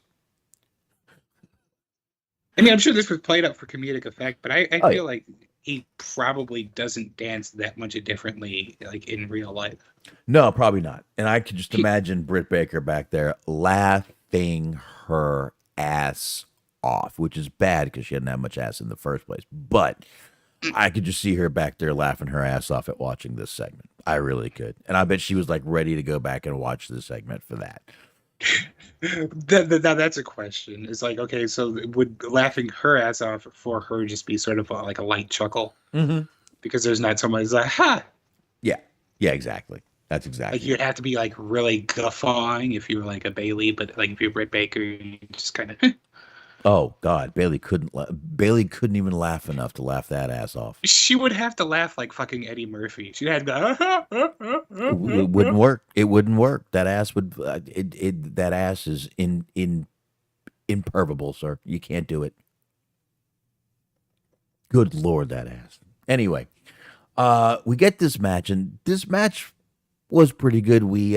I mean, I'm sure this was played up for comedic effect, but I Oh, feel like he probably doesn't dance that much differently, like in real life. No, probably not. And I could just imagine Britt Baker back there laughing her ass off, which is bad because she didn't have much ass in the first place. But I could just see her back there laughing her ass off at watching this segment. I really could. And I bet she was like ready to go back and watch this segment for that. That's a question. It's like, okay, so would laughing her ass off for her just be sort of like a light chuckle? Mm-hmm. Because there's not someone who's like, ha! Yeah, exactly. That's exactly. Like you'd have to be like really guffawing if you were like a Bailey, but like if you're Britt Baker, you just kind of. Oh God, Bailey couldn't even laugh enough to laugh that ass off. She would have to laugh like fucking Eddie Murphy. She'd have to go. It wouldn't work. It wouldn't work. That ass would. That ass is impervable, sir. You can't do it. Good Lord, that ass. Anyway, we get this match, and this match was pretty good. We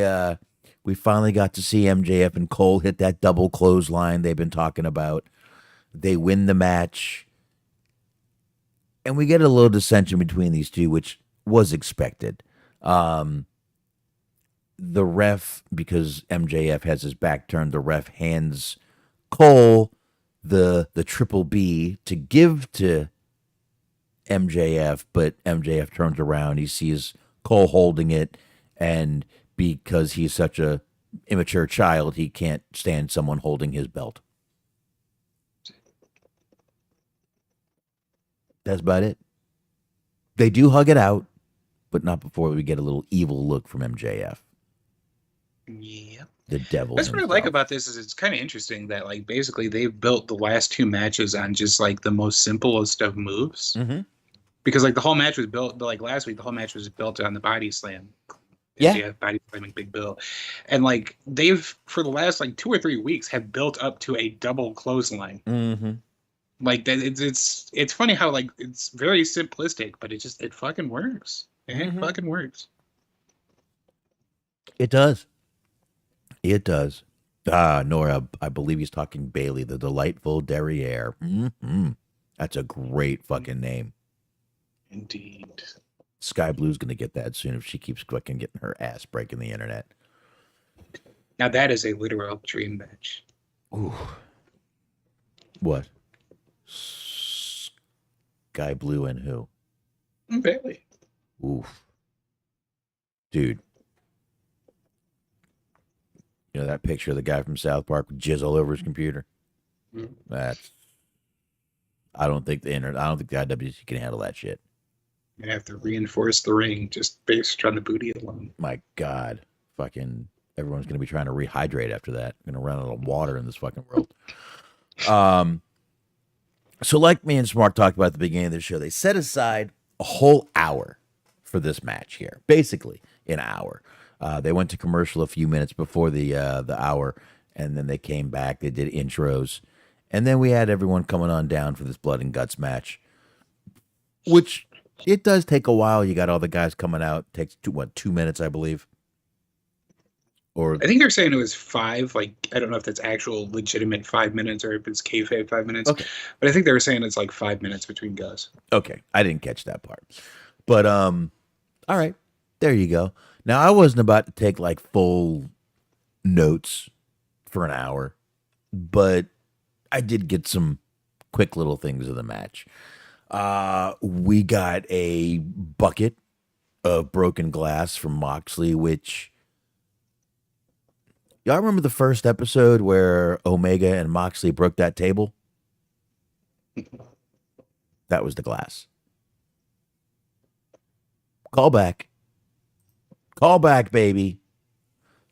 finally got to see MJF and Cole hit that double clothesline they've been talking about. They win the match, and we get a little dissension between these two, which was expected. The ref, because MJF has his back turned, the ref hands Cole the triple B to give to MJF, but MJF turns around. He sees Cole holding it, and because he's such a immature child, he can't stand someone holding his belt. That's about it. They do hug it out, but not before we get a little evil look from MJF. Yeah. The devil. That's what I like about this is it's kind of interesting that like basically they've built the last two matches on just like the most simplest of moves. Mm-hmm. Because like the whole match was built like last week, the whole match was built on the body slam. Yeah. Body slamming Big Bill. And like they've for the last like 2 or 3 weeks have built up to a double clothesline. Mm-hmm. Like that it's funny how like it's very simplistic, but it fucking works. It fucking works. It does. It does. Nora, I believe he's talking Bailey, the delightful derriere. Mm-hmm. That's a great fucking name. Indeed. Sky Blue's gonna get that soon if she keeps fucking getting her ass breaking the internet. Now that is a literal dream match. Ooh. What? Sky Blue and who? Bailey. Oof. Dude. You know that picture of the guy from South Park with jizz all over his computer? Mm-hmm. That's I don't think the IWC can handle that shit. You have to reinforce the ring just based on the booty alone. My God. Fucking everyone's gonna be trying to rehydrate after that. Gonna run out of water in this fucking world. So like me and Smark talked about at the beginning of the show, they set aside a whole hour for this match here. Basically, an hour. They went to commercial a few minutes before the hour, and then they came back. They did intros, and then we had everyone coming on down for this blood and guts match, which it does take a while. You got all the guys coming out. It takes 2 minutes, I believe. Or I think they're saying it was five. Like, I don't know if that's actual legitimate 5 minutes or if it's kayfabe 5 minutes, okay, but I think they were saying it's like 5 minutes between guys. okay, I didn't catch that part. But all right, there you go. Now I wasn't about to take like full notes for an hour, but I did get some quick little things of the match. We got a bucket of broken glass from Moxley, which y'all remember the first episode where Omega and Moxley broke that table? That was the glass. Call back. Call back, baby.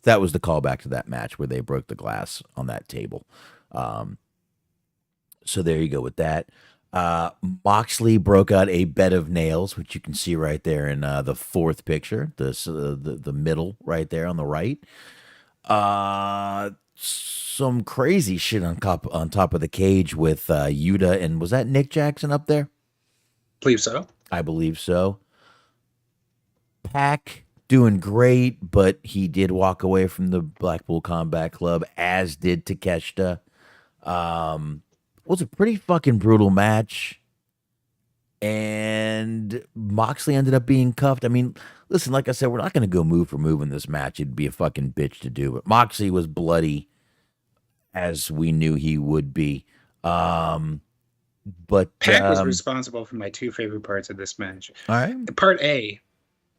That was the callback to that match where they broke the glass on that table. Um, so there you go with that. Moxley broke out a bed of nails, which you can see right there in the fourth picture, the middle right there on the right. Some crazy shit on top of the cage with Yuta, and was that Nick Jackson up there? Believe so. I believe so. Pac doing great, but he did walk away from the Blackpool Combat Club, as did Takeshita. Was a pretty fucking brutal match, and Moxley ended up being cuffed. I mean, listen, like I said, we're not going to go move for move in this match. It'd be a fucking bitch to do, but Moxley was bloody as we knew he would be. But Pac was responsible for my two favorite parts of this match. all right. Part A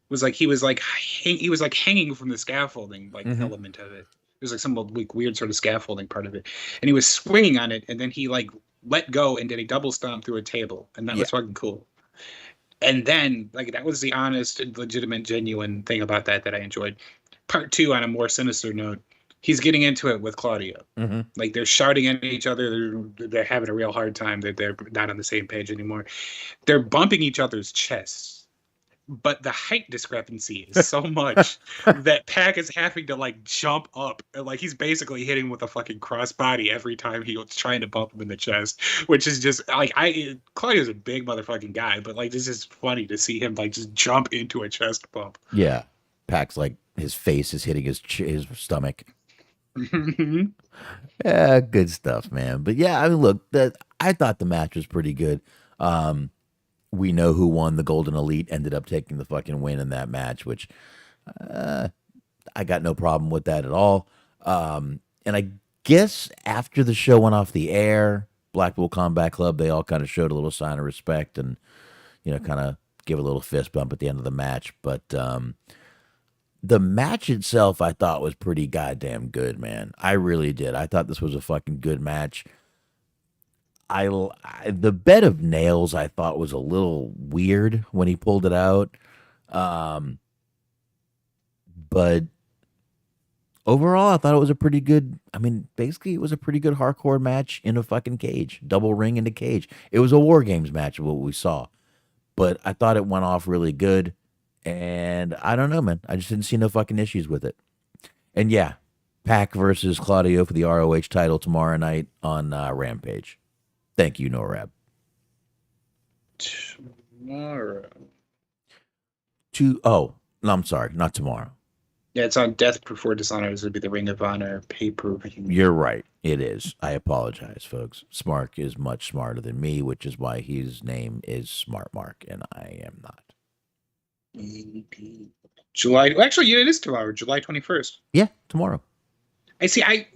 was like he was like he was like hanging from the scaffolding like Mhm. element of it. There's like some like weird sort of scaffolding part of it, and he was swinging on it, and then he like let go and did a double stomp through a table, and that Yeah. was fucking cool. And then like that was the honest, legitimate, genuine thing about that I enjoyed. Part two, on a more sinister note, he's getting into it with Claudio. Mm-hmm. Like they're shouting at each other. They're having a real hard time. They're not on the same page anymore. They're bumping each other's chests. But the height discrepancy is so much that Pac is having to like jump up. Like he's basically hitting with a fucking crossbody every time he was trying to bump him in the chest, which is just like Claudio's a big motherfucking guy, but like this is funny to see him like just jump into a chest bump. Yeah. Pac's like his face is hitting his stomach. Yeah, good stuff, man. But yeah, I mean, look, I thought the match was pretty good. We know who won. The Golden Elite ended up taking the fucking win in that match, which I got no problem with that at all. And I guess after the show went off the air, Blackpool Combat Club, they all kind of showed a little sign of respect and, kind of give a little fist bump at the end of the match. But the match itself, I thought was pretty goddamn good, man. I really did. I thought this was a fucking good match. The bed of nails I thought was a little weird when he pulled it out, but overall I thought it was a pretty good. I mean, basically it was a pretty good hardcore match in a fucking cage, double ring in a cage. It was a War Games match of what we saw, but I thought it went off really good, and I don't know, man. I just didn't see no fucking issues with it. And yeah, Pac versus Claudio for the ROH title tomorrow night on Rampage. Thank you, Norab. Tomorrow. Oh, no, I'm sorry, not tomorrow. Yeah, it's on Death Before Dishonor. This would be the Ring of Honor pay-per-view. You're right. It is. I apologize, folks. Smark is much smarter than me, which is why his name is Smart Mark, and I am not. July. Well, actually, yeah, it is tomorrow, July 21st. Yeah, tomorrow. I see. I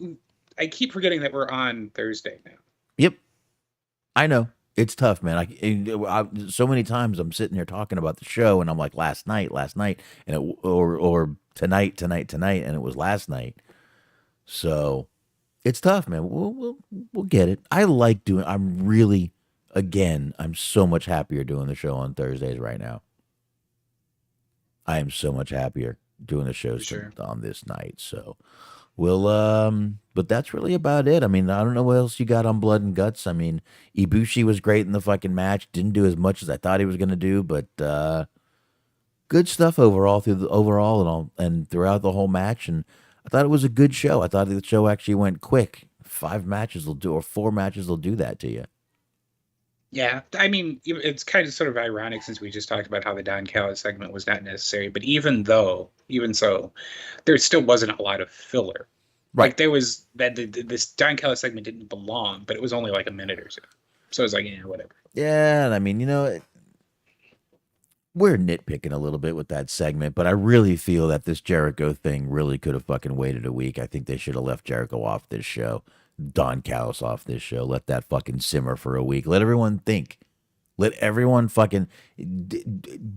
keep forgetting that we're on Thursday now. Yep. I know. It's tough, man. So many times I'm sitting here talking about the show, and I'm like, last night, and or tonight, and it was last night. So it's tough, man. We'll get it. I like doing. I'm so much happier doing the show on Thursdays right now. I am so much happier doing the shows Sure. on this night. So we'll but that's really about it. I mean, I don't know what else you got on Blood and Guts. I mean, Ibushi was great in the fucking match. Didn't do as much as I thought he was gonna do, but good stuff overall and throughout the whole match. And I thought it was a good show. I thought the show actually went quick. 4 matches will do that to you. Yeah, I mean, it's kind of sort of ironic since we just talked about how the Don Callis segment was not necessary, but even so, there still wasn't a lot of filler. Right. Like there was this Don Callis segment didn't belong, but it was only like a minute or so. So it's like, yeah, whatever. Yeah, and I mean, we're nitpicking a little bit with that segment, but I really feel that this Jericho thing really could have fucking waited a week. I think they should have left Jericho off this show, Don Callis off this show. Let that fucking simmer for a week. Let everyone think. Let everyone fucking.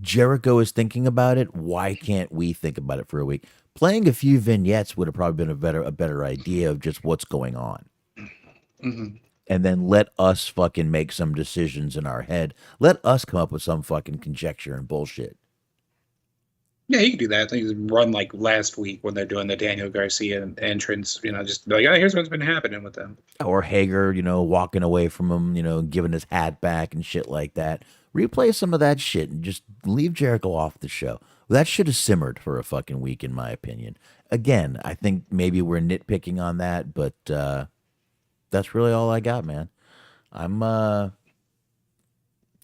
Jericho is thinking about it. Why can't we think about it for a week? Playing a few vignettes would have probably been a better idea of just what's going on, Hmm. and then let us fucking make some decisions in our head. Let us come up with some fucking conjecture and bullshit. Yeah, you can do that. They run like last week when they're doing the Daniel Garcia entrance. Just be like, oh, here's what's been happening with them. Or Hager, walking away from him, giving his hat back and shit like that. Replay some of that shit and just leave Jericho off the show. That should have simmered for a fucking week, in my opinion. Again, I think maybe we're nitpicking on that, but that's really all I got, man. I'm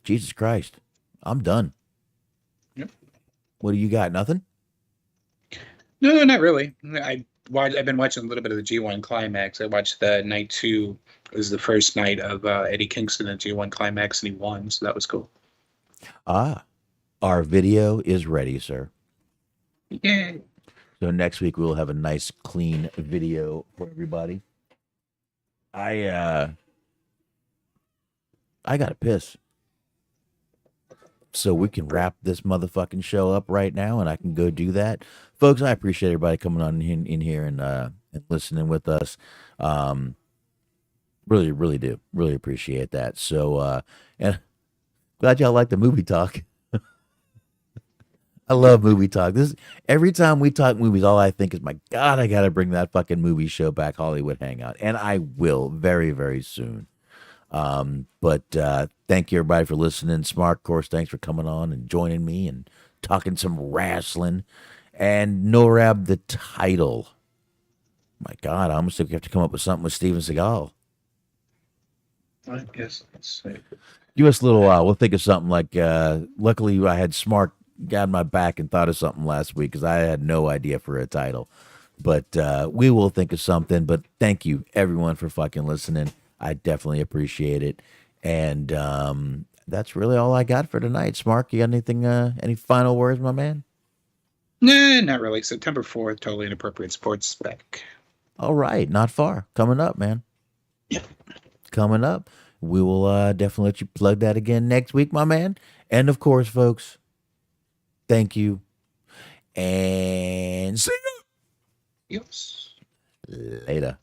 Jesus Christ. I'm done. Yep. What do you got? Nothing? No, not really. I've been watching a little bit of the G1 Climax. I watched the night two. It was the first night of Eddie Kingston at G1 Climax, and he won, so that was cool. Ah, our video is ready, sir. Yeah. So next week we'll have a nice clean video for everybody. I I gotta piss. So we can wrap this motherfucking show up right now, and I can go do that, folks. I appreciate everybody coming on in here and listening with us. Um, really, really do, really appreciate that. So and glad y'all like the movie talk. I love movie talk. This every time we talk movies, all I think is, my God, I gotta bring that fucking movie show back, Hollywood Hangout, and I will very, very soon. But thank you everybody for listening. Smart, of course, thanks for coming on and joining me and talking some wrestling. And NORAB the title. My God, I almost think we have to come up with something with Steven Seagal. I guess let's see. Give us a little while. We'll think of something like. Luckily, I had Smart got my back and thought of something last week because I had no idea for a title. But we will think of something. But thank you everyone for fucking listening. I definitely appreciate it. And that's really all I got for tonight. Smart, you got anything? Any final words, my man? Nah, not really. September 4th, totally inappropriate sports spec. All right, not far. Coming up, man. Yep. Coming up. We will definitely let you plug that again next week, my man. And of course, folks, thank you. And see Yes. you later.